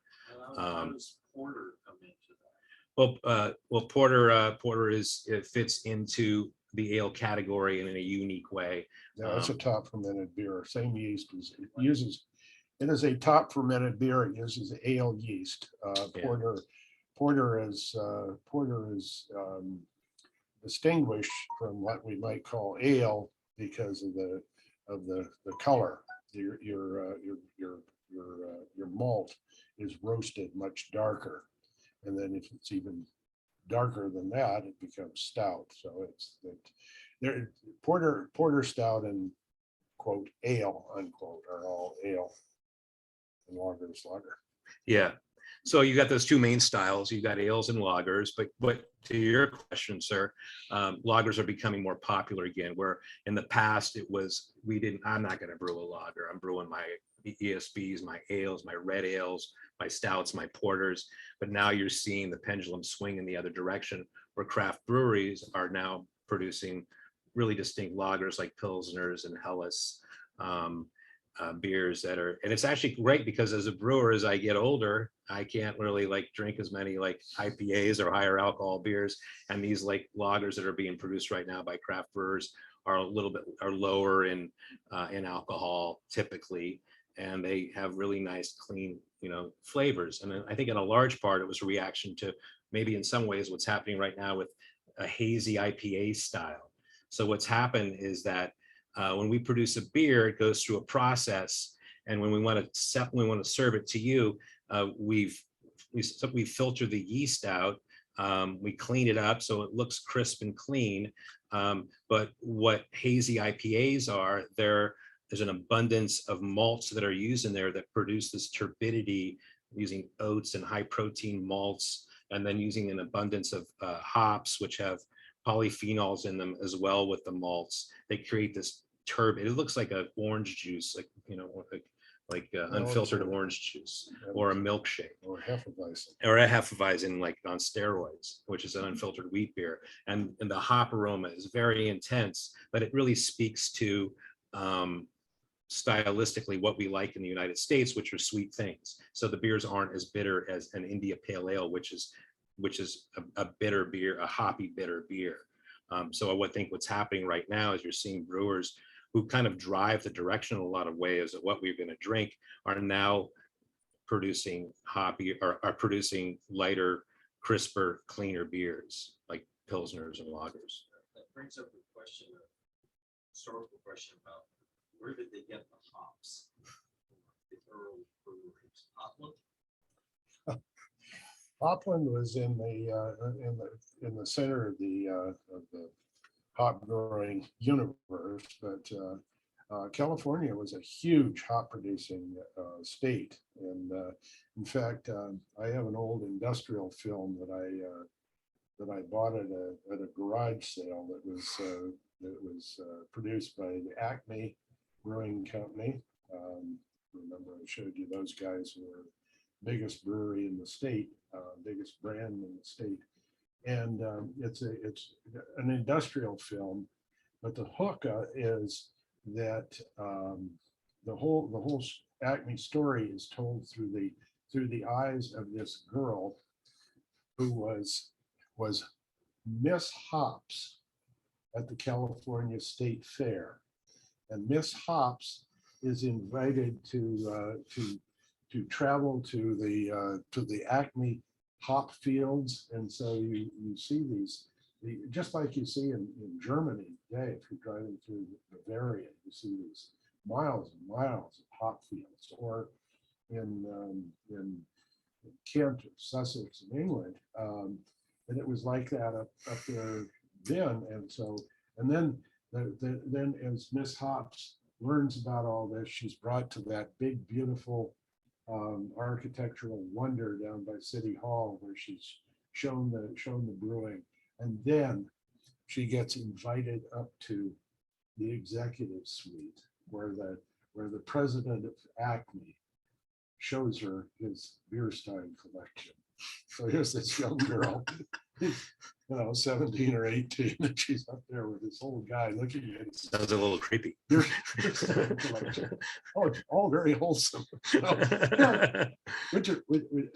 How does porter come into that? Well, porter fits into the ale category in a unique way. Yeah, it's a top fermented beer. Same yeast it is a top fermented beer. It uses ale yeast. porter is distinguished from what we might call ale because of the color. Your malt is roasted much darker, and then if it's even darker than that, it becomes stout. So it's that there porter stout and quote ale unquote are all ale, and lager is lager. Yeah. So you got those two main styles. You got ales and lagers, but to your question, sir, lagers are becoming more popular again. Where in the past it was I'm not going to brew a lager. I'm brewing my ESBs, my ales, my red ales, my stouts, my porters. But now you're seeing the pendulum swing in the other direction, where craft breweries are now producing really distinct lagers like pilsners and Helles. Beers that are, and it's actually great because as a brewer, as I get older, I can't really like drink as many like IPAs or higher alcohol beers, and these like lagers that are being produced right now by craft brewers are lower in alcohol typically, and they have really nice clean flavors. And I think in a large part it was a reaction to maybe in some ways what's happening right now with a hazy IPA style. So what's happened is that when we produce a beer, it goes through a process, and when we want to serve it to you, we filter the yeast out, we clean it up so it looks crisp and clean. But what hazy IPAs are, there's an abundance of malts that are used in there that produce this turbidity, using oats and high protein malts, and then using an abundance of hops, which have polyphenols in them as well with the malts. They create this turbid. It looks like an orange juice, unfiltered orange juice, or a milkshake, Or Hefeweizen. or a Hefeweizen like on steroids, which is an unfiltered wheat beer. And the hop aroma is very intense, but it really speaks to stylistically what we like in the United States, which are sweet things. So the beers aren't as bitter as an India Pale Ale, which is a bitter beer, a hoppy bitter beer. So I think what's happening right now is you're seeing brewers who kind of drive the direction in a lot of ways of what we're going to drink are now producing hoppy or are producing lighter, crisper, cleaner beers like pilsners and lagers. That brings up the question, historical question about where did they get the hops? The early breweries, Hopland? Hopland was in the center of the hop growing universe, but California was a huge hop producing state, and in fact, I have an old industrial film that I bought at a garage sale that was produced by the Acme Brewing Company. Remember, I showed you those guys who were biggest brewery in the state, biggest brand in the state. And it's an industrial film, but the hook is that the whole Acme story is told through the eyes of this girl who was Miss Hops at the California State Fair, and Miss Hops is invited to travel to the Acme hop fields, and so you see just like you see in Germany today. If you're driving through Bavaria, you see these miles and miles of hop fields, or in Kent or Sussex in England, and it was like that up there then. And then as Miss Hops learns about all this, she's brought to that big beautiful architectural wonder down by City Hall, where she's shown the brewing, and then she gets invited up to the executive suite where the president of Acme shows her his beer stein collection. So here's this young girl, 17 or 18, and she's up there with this old guy looking at it. Sounds a little creepy. Oh, it's all very wholesome. Richard,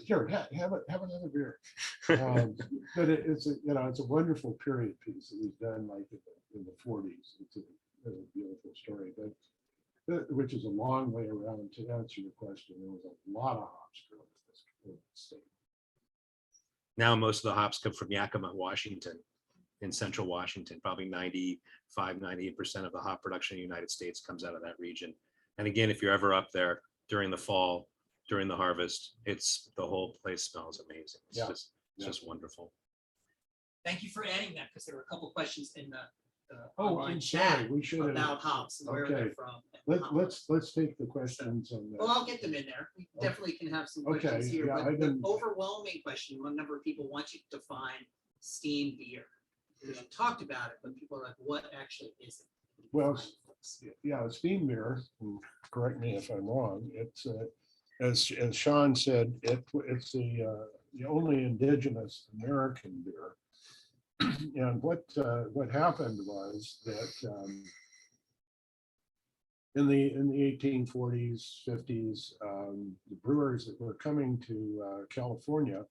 here, have another beer. But it's a wonderful period piece that was done like in the 40s. It's a beautiful story, but which is a long way around to answer your question. There was a lot of hops growing in this state. Now most of the hops come from Yakima, Washington, in central Washington. Probably 98% of the hop production in the United States comes out of that region. And again, if you're ever up there during the fall, during the harvest, it's the whole place smells amazing. It's Yeah. just it's just wonderful. Thank you for adding that, because there were a couple questions in the Oh, online I'm chat sorry, we should have. about hops and where Okay. they're from. and how- Let's take the questions on Well, that. I'll get them in there. We definitely can have some Okay, questions here, yeah, but I've the been- overwhelming question, one number of people want you to define steam beer. Because you talked about it, but people are like, what actually is it? Well, yeah, steam beer, and correct me if I'm wrong, it's, as Sean said, it's the only indigenous American beer. And what happened was that in the 1840s, 50s, the brewers that were coming to California,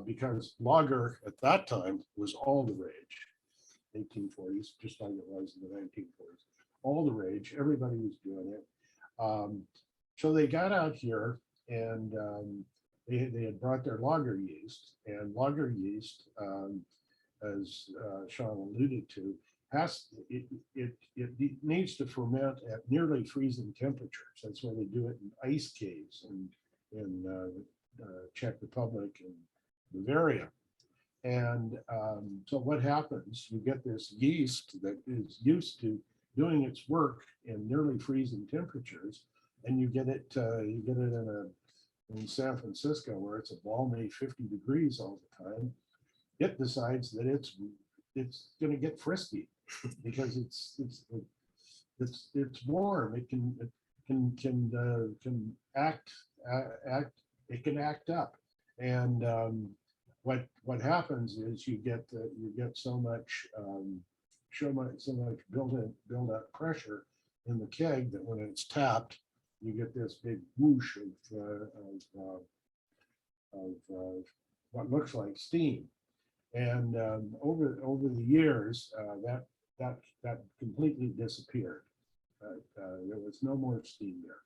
because lager at that time was all the rage, 1840s, just like it was in the 1940s, all the rage, everybody was doing it. So they got out here and they had brought their lager yeast, and lager yeast, as Sean alluded to, it needs to ferment at nearly freezing temperatures. That's why they do it in ice caves in Czech Republic and Bavaria. And so what happens, you get this yeast that is used to doing its work in nearly freezing temperatures, and you get it in San Francisco, where it's a balmy 50 degrees all the time. It decides that it's going to get frisky because it's warm. It can act up, and what happens is you get so much build up pressure in the keg that when it's tapped, you get this big whoosh of what looks like steam. And over the years, that completely disappeared. There was no more steam there,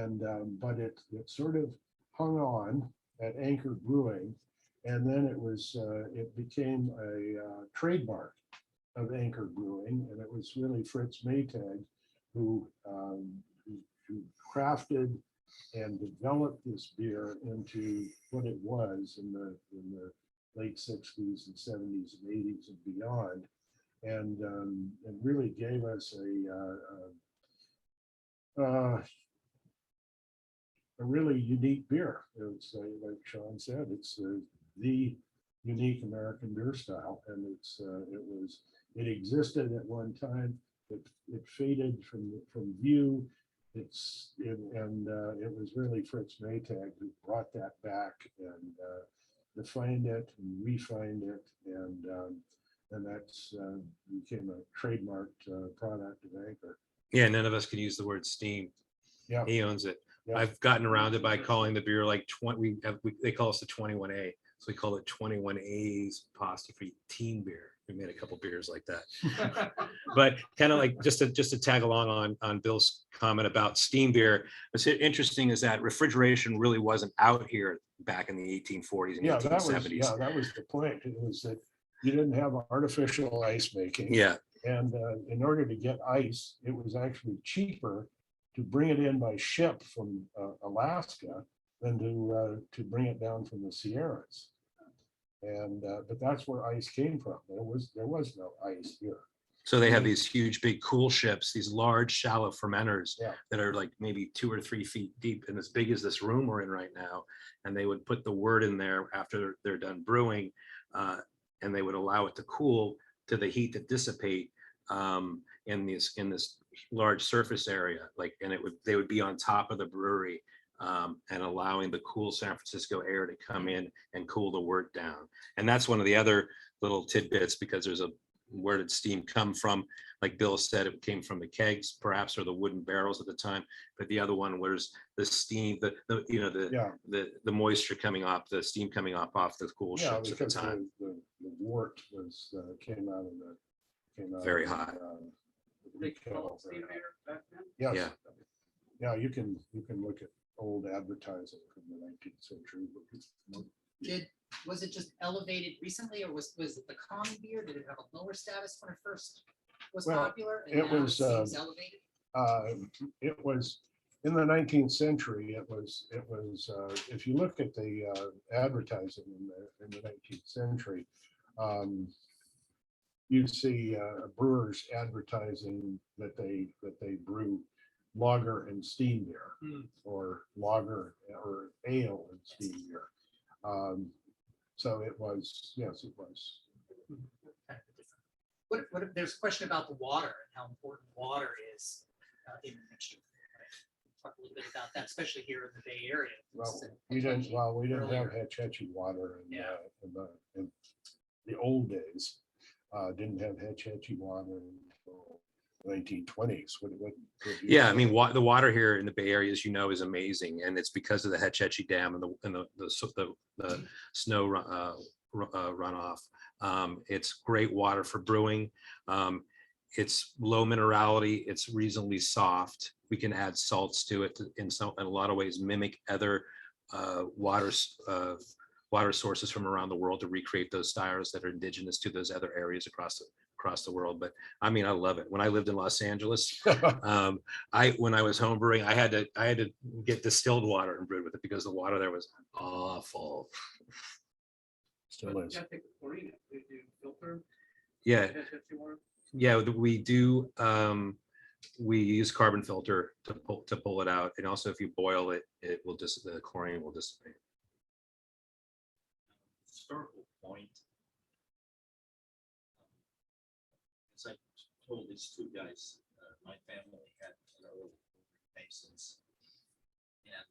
and but it sort of hung on at Anchor Brewing, and then it became a trademark of Anchor Brewing, and it was really Fritz Maytag who crafted and developed this beer into what it was in the late 60s and 70s and 80s and beyond, and really gave us a really unique beer. It's like Sean said, it's the unique American beer style, and it existed at one time. It faded from view. It was really Fritz Maytag who brought that back and defined it and refined it, and that's became a trademarked product of Anchor. Yeah, none of us can use the word steam. Yeah, He owns it. Yeah. I've gotten around it by calling the beer like they call us the 21A. So we call it 21A's apostrophe teen beer. We made a couple beers like that. But kind of like just to tag along on Bill's comment about steam beer, what's interesting is that refrigeration really wasn't out here back in the 1840s and yeah, 1870s. that was the point. It was that you didn't have artificial ice making. Yeah. And in order to get ice, it was actually cheaper to bring it in by ship from Alaska than to bring it down from the Sierras. And but that's where ice came from. There was no ice here. So they have these huge, big cool ships, these large, shallow fermenters Yeah. that are like maybe 2 or 3 feet deep and as big as this room we're in right now. And they would put the wort in there after they're done brewing, and they would allow it to cool to the heat to dissipate in this large surface area. They would be on top of the brewery, and allowing the cool San Francisco air to come in and cool the wort down. And that's one of the other little tidbits, because there's where did steam come from? Like Bill said, it came from the kegs, perhaps, or the wooden barrels at the time. But the other one was the steam, the moisture coming off, the steam coming off the cool Yeah, ships at the because time. the wort came out Very of, hot. They call it steam beer back then? Yes. Yeah, you can look at old advertising from the 19th century. was it just elevated recently, or was it the common beer? Did it have a lower status when it first was Well, popular? And it now was, seems elevated? It was in the 19th century. It was if you look at the advertising in the 19th century, you see brewers advertising that they brew lager and steam beer, or lager or ale and steam beer. So it was, yes, it was. What if there's a question about the water and how important water is in the mixture? Talk a little bit about that, especially here in the Bay Area. Well, we didn't have Hetch-Hetchy water in the old days. Didn't have Hetch-Hetchy water until 1920s. Yeah, I mean, the water here in the Bay Area, as you know, is amazing, and it's because of the Hetch-Hetchy Dam and the snow runoff. It's great water for brewing. It's low minerality. It's reasonably soft. We can add salts to it in a lot of ways, mimic other water sources from around the world to recreate those styles that are indigenous to those other areas across the world. But I mean, I love it. When I lived in Los Angeles, when I was home brewing, I had to get distilled water and brew with it because the water there was awful. Still is. Yeah, I think the chlorine, they do filter. Yeah, Hetch-Hetchy water. yeah, we do. We use carbon filter to pull it out, and also if you boil it, the chlorine will dissipate. Historical point. As I told these two guys, my family had an early Masons, and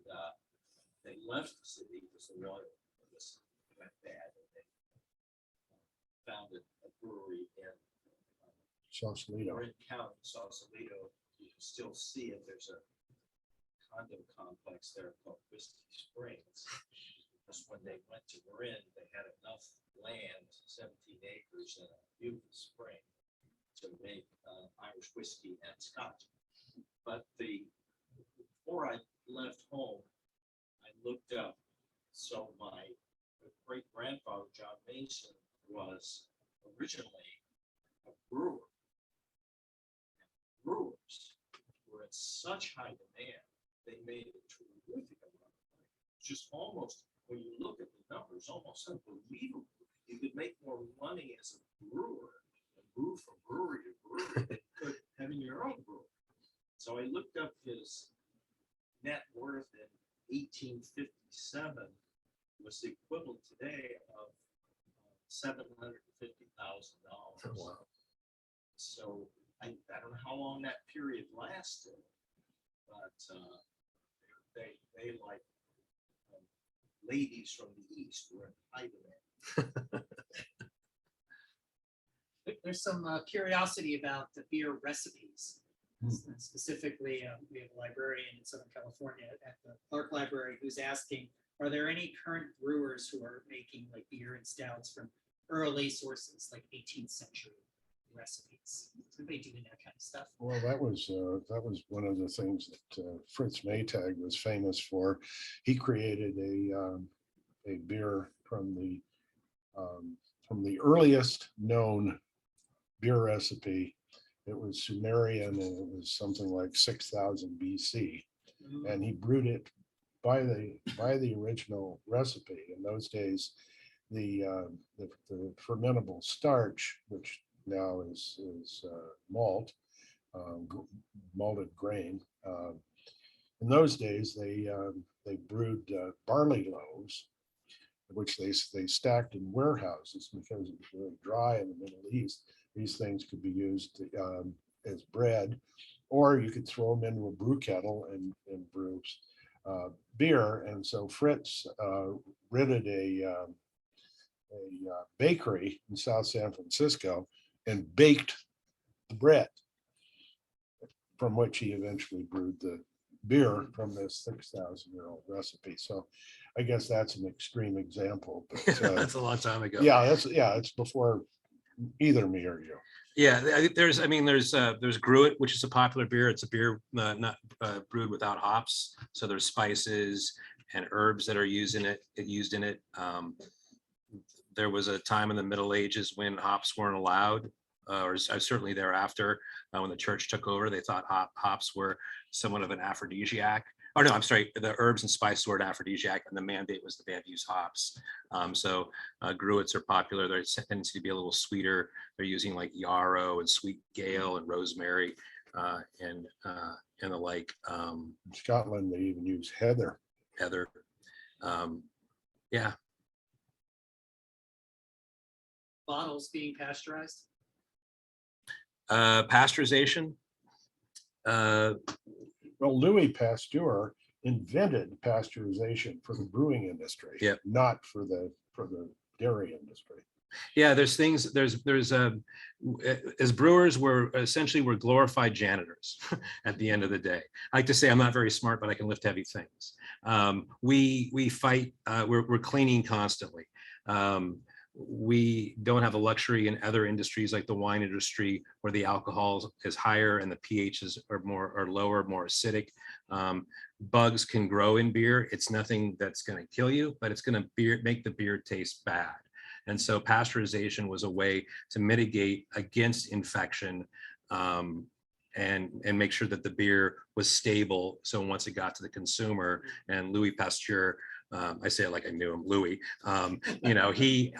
they left the city because the water was went bad, and they founded a brewery in Sausalito. Marin County, Sausalito. You can still see it. There's a condo complex there called Whiskey Springs. Because when they went to Marin, they had enough land, 17 acres and a beautiful spring to make Irish whiskey and scotch. But before I left home, I looked up. So my great grandfather, John Mason, was originally a brewer. Brewers were in such high demand, they made a terrific amount of money. Just almost, when you look at the numbers, almost unbelievable. You could make more money as a brewer and move from brewery to brewery than you could having your own brewery. So I looked up his net worth in 1857 was the equivalent today of $750,000. Wow. So I don't know how long that period lasted, but they like ladies from the East were in high demand. There's some curiosity about the beer recipes. Specifically, we have a librarian in Southern California at the Clark Library who's asking, are there any current brewers who are making like beer and stouts from early sources, like 18th century recipes? Is anybody doing that kind of stuff? Well, that was one of the things that Fritz Maytag was famous for. He created a beer from the earliest known beer recipe. It was Sumerian, and it was something like 6000 BC, and he brewed it by the original recipe. In those days, the fermentable starch, which now is malt, malted grain. In those days, they brewed barley loaves, which they stacked in warehouses because it was really dry in the Middle East. These things could be used as bread, or you could throw them into a brew kettle and brew beer. And so Fritz rented a bakery in South San Francisco and baked the bread, from which he eventually brewed the beer from this 6,000-year-old recipe. So I guess that's an extreme example, but That's a long time ago. yeah, it's before either me or you. Yeah, there's Gruit, which is a popular beer. It's a beer not brewed without hops. So there's spices and herbs that are used in it. There was a time in the Middle Ages when hops weren't allowed, certainly thereafter, when the church took over, they thought hops were somewhat of an aphrodisiac. Oh no, I'm sorry, the herbs and spices were an aphrodisiac, and the mandate was the ban to use hops. Gruits are popular. They tend to be a little sweeter. They're using like yarrow and sweet gale and rosemary and the like. In Scotland, they even use heather. Heather. Yeah. Bottles being pasteurized. Pasteurization. Well, Louis Pasteur invented pasteurization for the brewing industry, Yep. not for the dairy industry. Yeah, there's things, as brewers, we're glorified janitors at the end of the day. I like to say I'm not very smart, but I can lift heavy things. We fight, we're cleaning constantly. We don't have the luxury in other industries like the wine industry where the alcohol is higher and the pHs are lower, more acidic. Bugs can grow in beer. It's nothing that's going to kill you, but it's going to make the beer taste bad. And so pasteurization was a way to mitigate against infection and make sure that the beer was stable. So once it got to the consumer, and Louis Pasteur, I say it like I knew him, Louis, he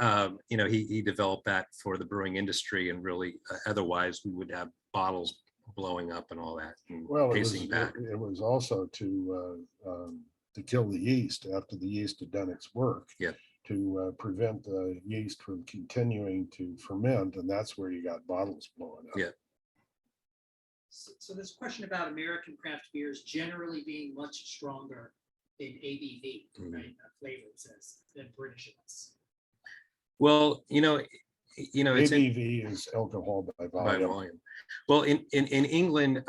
developed that for the brewing industry, and really otherwise we would have bottles blowing up and all that. Well, bad. It was also to kill the yeast after the yeast had done its work. Yeah. To prevent the yeast from continuing to ferment, and that's where you got bottles blowing up. Yeah. So this question about American craft beers generally being much stronger in ABV, right? Flavor, it says, than British ones. Well, it's ABV is alcohol by volume. Well, in England,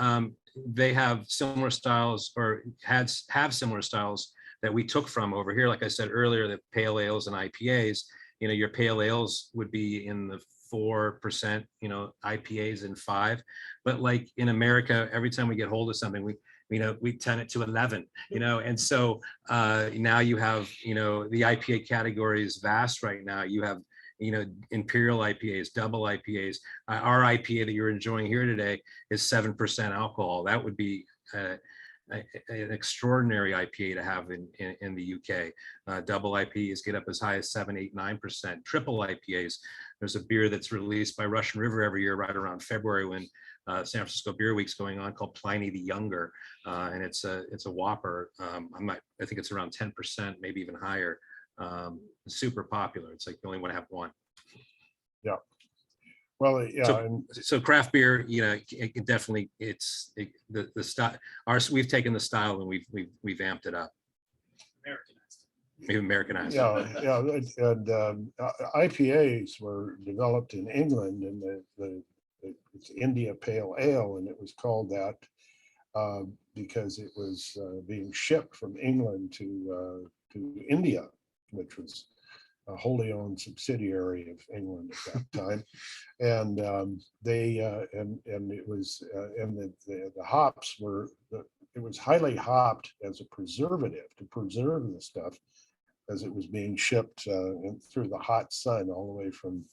they have similar styles, or have similar styles that we took from over here. Like I said earlier, the pale ales and IPAs, your pale ales would be in the 4%, IPAs in 5%. But like in America, every time we get hold of something, we turn it to 11, and so now you have, the IPA category is vast right now. You have, imperial IPAs, double IPAs. Our IPA that you're enjoying here today is 7% alcohol. That would be an extraordinary IPA to have in the UK. Double IPAs get up as high as 7, 8, 9%. Triple IPAs, there's a beer that's released by Russian River every year right around February when San Francisco Beer Week's going on, called Pliny the Younger, and it's a whopper. I think it's around 10%, maybe even higher. Super popular. It's like you only want to have one. Yeah. Well, yeah. So craft beer, it definitely, the style. We've taken the style and we've amped it up. Americanized. Yeah. And IPAs were developed in England, and it's India Pale Ale, and it was called that because it was being shipped from England to India, which was a wholly owned subsidiary of England at that time. And it was the hops were, it was highly hopped as a preservative to preserve the stuff as it was being shipped through the hot sun all the way from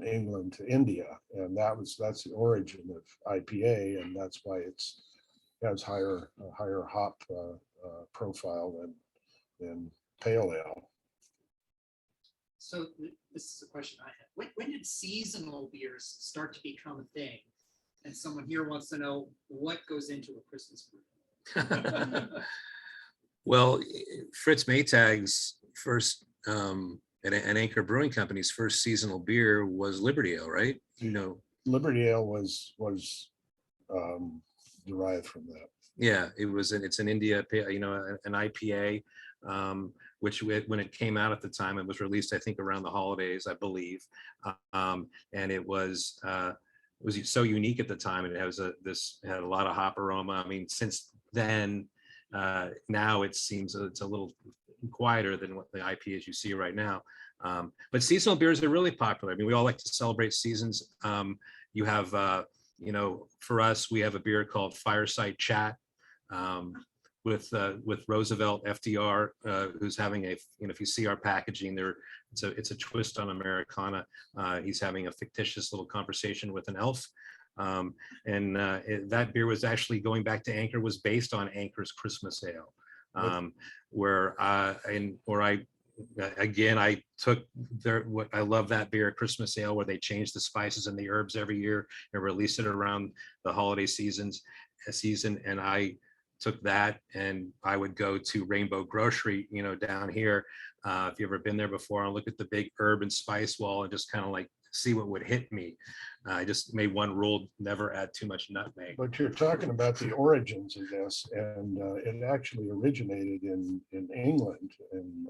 England to India. And that's the origin of IPA, and that's why it has higher hop profile than pale ale. So this is a question I had. When did seasonal beers start to become a thing? And someone here wants to know what goes into a Christmas brew. Well, Fritz Maytag's first, and Anchor Brewing Company's first seasonal beer was Liberty Ale, right? Liberty Ale was derived from that. Yeah, it's an India, an IPA, which when it came out at the time, it was released, I think, around the holidays, I believe. And it was so unique at the time, and it had a lot of hop aroma. I mean, since then, now it seems it's a little quieter than what the IPAs you see right now. But seasonal beers are really popular. I mean, we all like to celebrate seasons. You have, for us, we have a beer called Fireside Chat. with Roosevelt, FDR, who's having a, if you see our packaging there, it's a twist on Americana. He's having a fictitious little conversation with an elf. That beer was actually, going back to Anchor, was based on Anchor's Christmas Ale, where I took what I love that beer, Christmas Ale, where they change the spices and the herbs every year and release it around the holiday season, and I took that, and I would go to Rainbow Grocery, down here. If you've ever been there before, and look at the big herb and spice wall and just kind of like see what would hit me. I just made one rule: never add too much nutmeg. But you're talking about the origins of this, and it actually originated in England and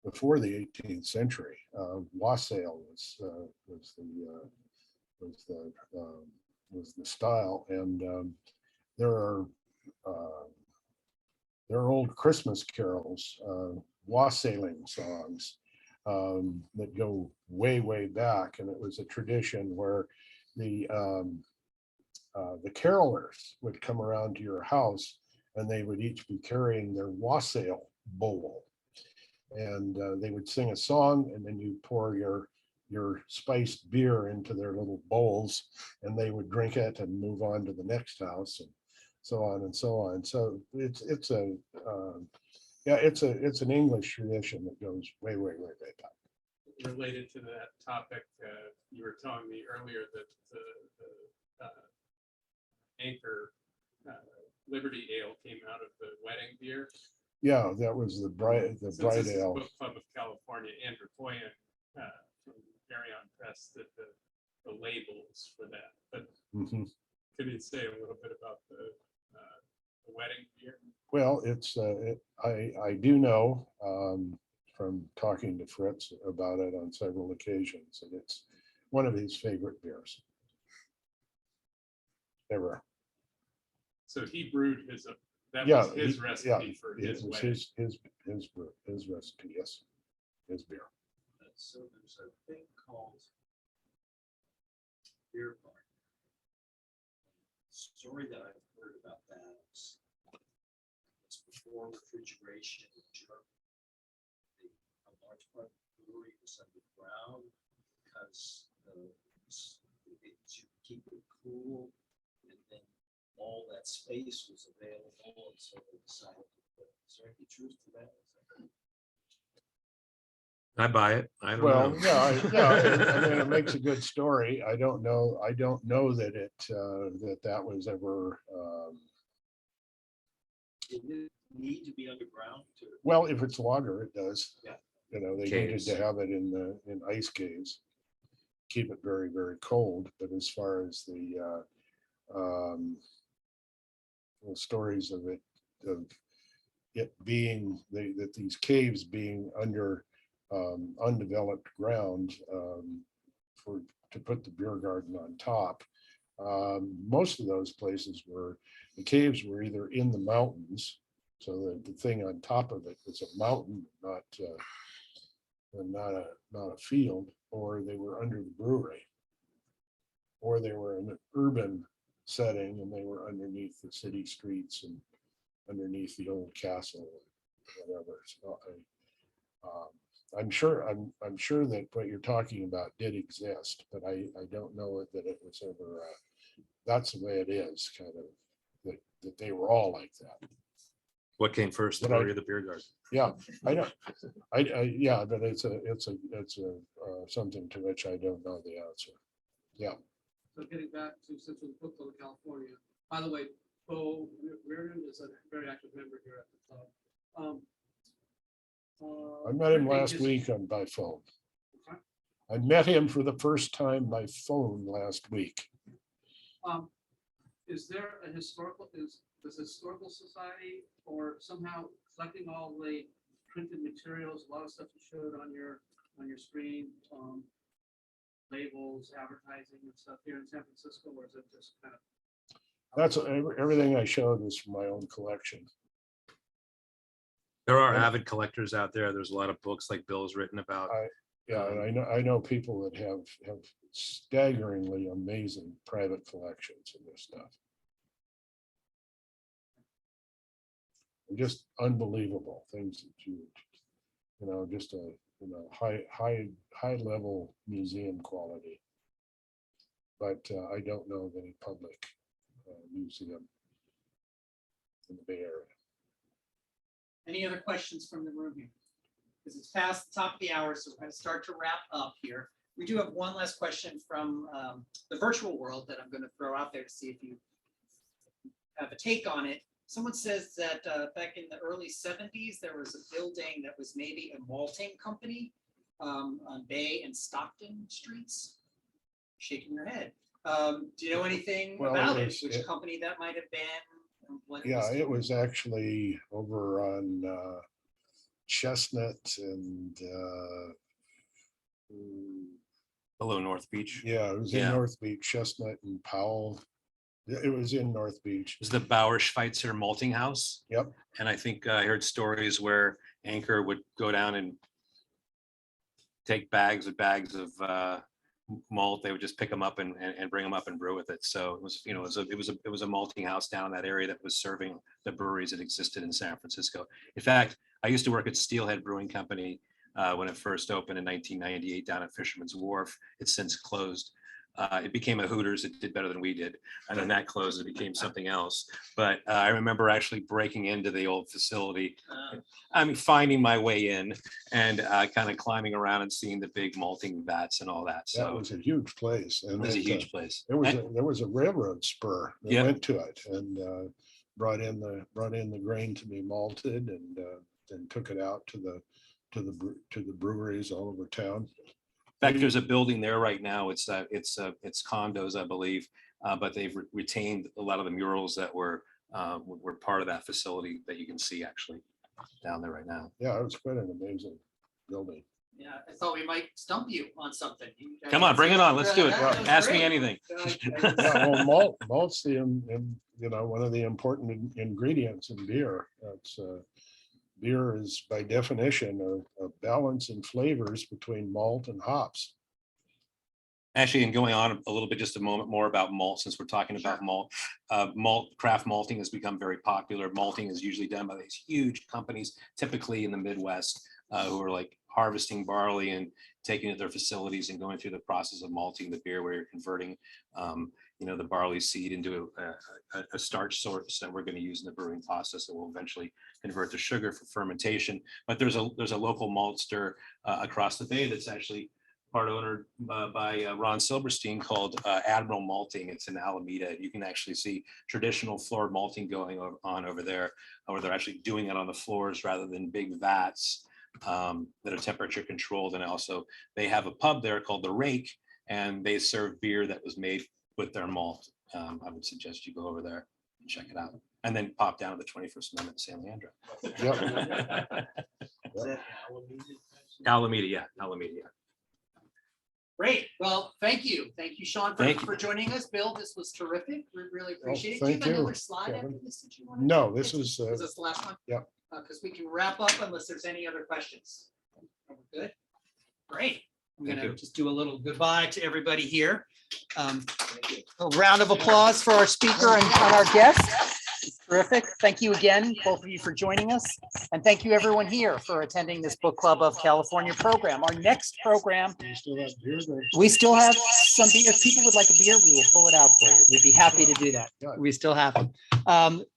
before the 18th century. Wassail was the style, and there are old Christmas carols, wassailing songs that go way back, and it was a tradition where the carolers would come around to your house, and they would each be carrying their wassail bowl, and they would sing a song, and then you pour your spiced beer into their little bowls, and they would drink it and move on to the next house, and so on and so on. So it's an English tradition that goes way back. Related to that topic, you were telling me earlier that the Anchor Liberty Ale came out of the wedding beer. Yeah, that was the bride Since ale. this is Book Club of California, Andrew Hoyan from Carry-On Press did the labels for that. But Mhm. could you say a little bit about the wedding beer? Well, I do know from talking to Fritz about it on several occasions, and it's one of his favorite beers ever. So he brewed that Yeah, was his recipe for It his was wedding. his recipe, yes, his beer. So there's a thing called beer barn. Story that I've heard about that is it's before refrigeration in Germany. A large part of the brewery was underground because to keep it cool, and then all that space was available, and so they decided to put. Is there any truth to that? I buy it. I don't Well, know. I mean, it makes a good story. I don't know that that was ever, Did it need to be underground to? well, if it's lager, it does. Yeah. They needed Caves. to have it in ice caves, keep it very cold. But as far as the stories of it being that these caves being under undeveloped ground to put the beer garden on top. Most of those places the caves were either in the mountains, so that the thing on top of it was a mountain, not a field, or they were under the brewery, or they were in an urban setting and they were underneath the city streets and underneath the old castle, or whatever. So I'm sure that what you're talking about did exist, but I don't know that it was ever. That's the way it is, kind of that they were all like that. What came first, the But I- brewery or the beer garden? Yeah, I know. Yeah, but it's something to which I don't know the answer. Yeah. So getting back to Central Book Club of California, by the way, Bo Reardon is a very active member here at the club. I met him printing last his- week by phone. Okay. I met him for the first time by phone last week. Is there a historical society or somehow collecting all the printed materials, a lot of stuff you showed on your screen, labels, advertising and stuff here in San Francisco, or is it just kind of? That's everything I showed was from my own collection. There are Yeah. avid collectors out there. There's a lot of books like Bill's written about. Yeah, and I know people that have staggeringly amazing private collections of this stuff. just unbelievable things that just a, high level museum quality. But I don't know of any public museum in the Bay Area. Any other questions from the room here? Because it's past the top of the hour, so we're going to start to wrap up here. We do have one last question from the virtual world that I'm going to throw out there to see if you have a take on it. Someone says that back in the early 70s, there was a building that was maybe a malting company on Bay and Stockton streets. Shaking your head. Do you know anything Well, about it it? was- Which it- company that might have been? and when Yeah, it was actually over on Chestnut and Below North Beach. yeah, it was in Yeah. North Beach, Chestnut and Powell. It was in North Beach. It was the Bauer Schweitzer Malting House. Yep. And I think I heard stories where Anchor would go down and take bags of malt. They would just pick them up and bring them up and brew with it. So it was, it was a malting house down in that area that was serving the breweries that existed in San Francisco. In fact, I used to work at Steelhead Brewing Company when it first opened in 1998 down at Fisherman's Wharf. It's since closed. It became a Hooters. It did better than we did. And then that closed, it became something else. But I remember actually breaking into the old facility. I mean, finding my way in and kind of climbing around and seeing the big malting vats and all that. Yeah, it So was a huge place. it And was a it, huge place. there was a railroad spur that Yep. went to it and brought in the grain to be malted and then took it out to the breweries all over town. In fact, there's a building there right now. It's condos, I believe, but they've retained a lot of the murals that were part of that facility that you can see actually down there right now. Yeah, it was quite an amazing building. Yeah, I thought we might stump you on something. Come on, bring it on. Let's do it. That was Ask me great. anything. Yeah, well, malt's the one of the important ingredients in beer. Beer is by definition a balance in flavors between malt and hops. Actually, and going on a little bit, just a moment more about malt, since we're talking about malt, craft malting has become very popular. Malting is usually done by these huge companies, typically in the Midwest, who are like harvesting barley and taking it to their facilities and going through the process of malting the beer, where you're converting, the barley seed into a starch source that we're going to use in the brewing process that will eventually convert to sugar for fermentation. But there's a local maltster across the bay that's actually part owner by Ron Silberstein called Admiral Malting. It's in Alameda. You can actually see traditional floor malting going on over there, where they're actually doing it on the floors rather than big vats that are temperature controlled. And also they have a pub there called The Rake, and they serve beer that was made with their malt. I would suggest you go over there and check it out. And then pop down to the 21st Amendment in San Leandro. Yep. Is that Alameda. Great. Well, thank you. Thank you, Sean, Thank you. for joining us. Bill, this was terrific. We really appreciate it. Do you thank have you, another slide after Kevin. this that you want to? No, this is Is this the last one? Yep. Because we can wrap up unless there's any other questions. Are we good? Great. I'm Thank gonna you. just do a little goodbye to everybody here. A round of applause for our speaker and our guest. Terrific. Thank you again, both of you, for joining us. And thank you everyone here for attending this Book Club of California program. Our next program, we still have beer there. we still have some beer. If people would like a beer, we will pull it out for you. We'd be happy to do that. Good. We still have them.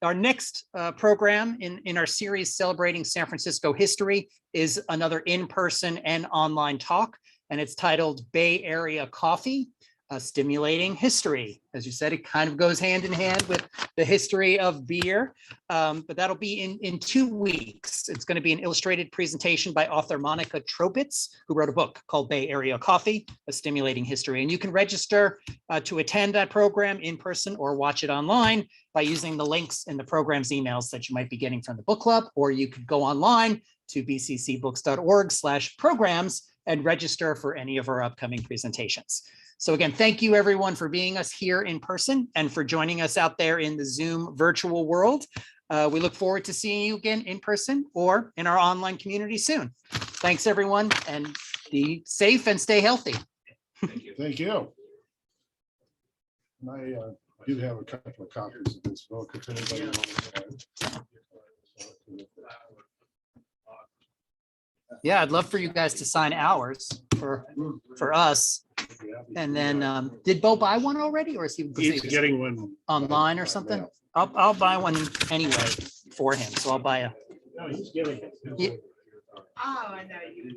Our next program in our series celebrating San Francisco history is another in-person and online talk, and it's titled Bay Area Coffee, Stimulating History. As you said, it kind of goes hand in hand with the history of beer, but that'll be in 2 weeks. It's going to be an illustrated presentation by author Monica Trobitz, who wrote a book called Bay Area Coffee, A Stimulating History. And you can register to attend that program in person or watch it online by using the links in the program's emails that you might be getting from the book club, or you could go online to bccbooks.org/programs and register for any of our upcoming presentations. So again, thank you everyone for being us here in person and for joining us out there in the Zoom virtual world. We look forward to seeing you again in person or in our online community soon. Thanks everyone, and be safe and stay healthy. Thank you. And I do have a couple of copies of this book if anybody wants to have it. Yeah, I'd love for you guys to sign ours for us. And then, did Bo buy one already, or is he He's getting one. online or something? I'll buy one anyway for him. So I'll buy a. No, he's getting it. Yeah. Oh, I know you.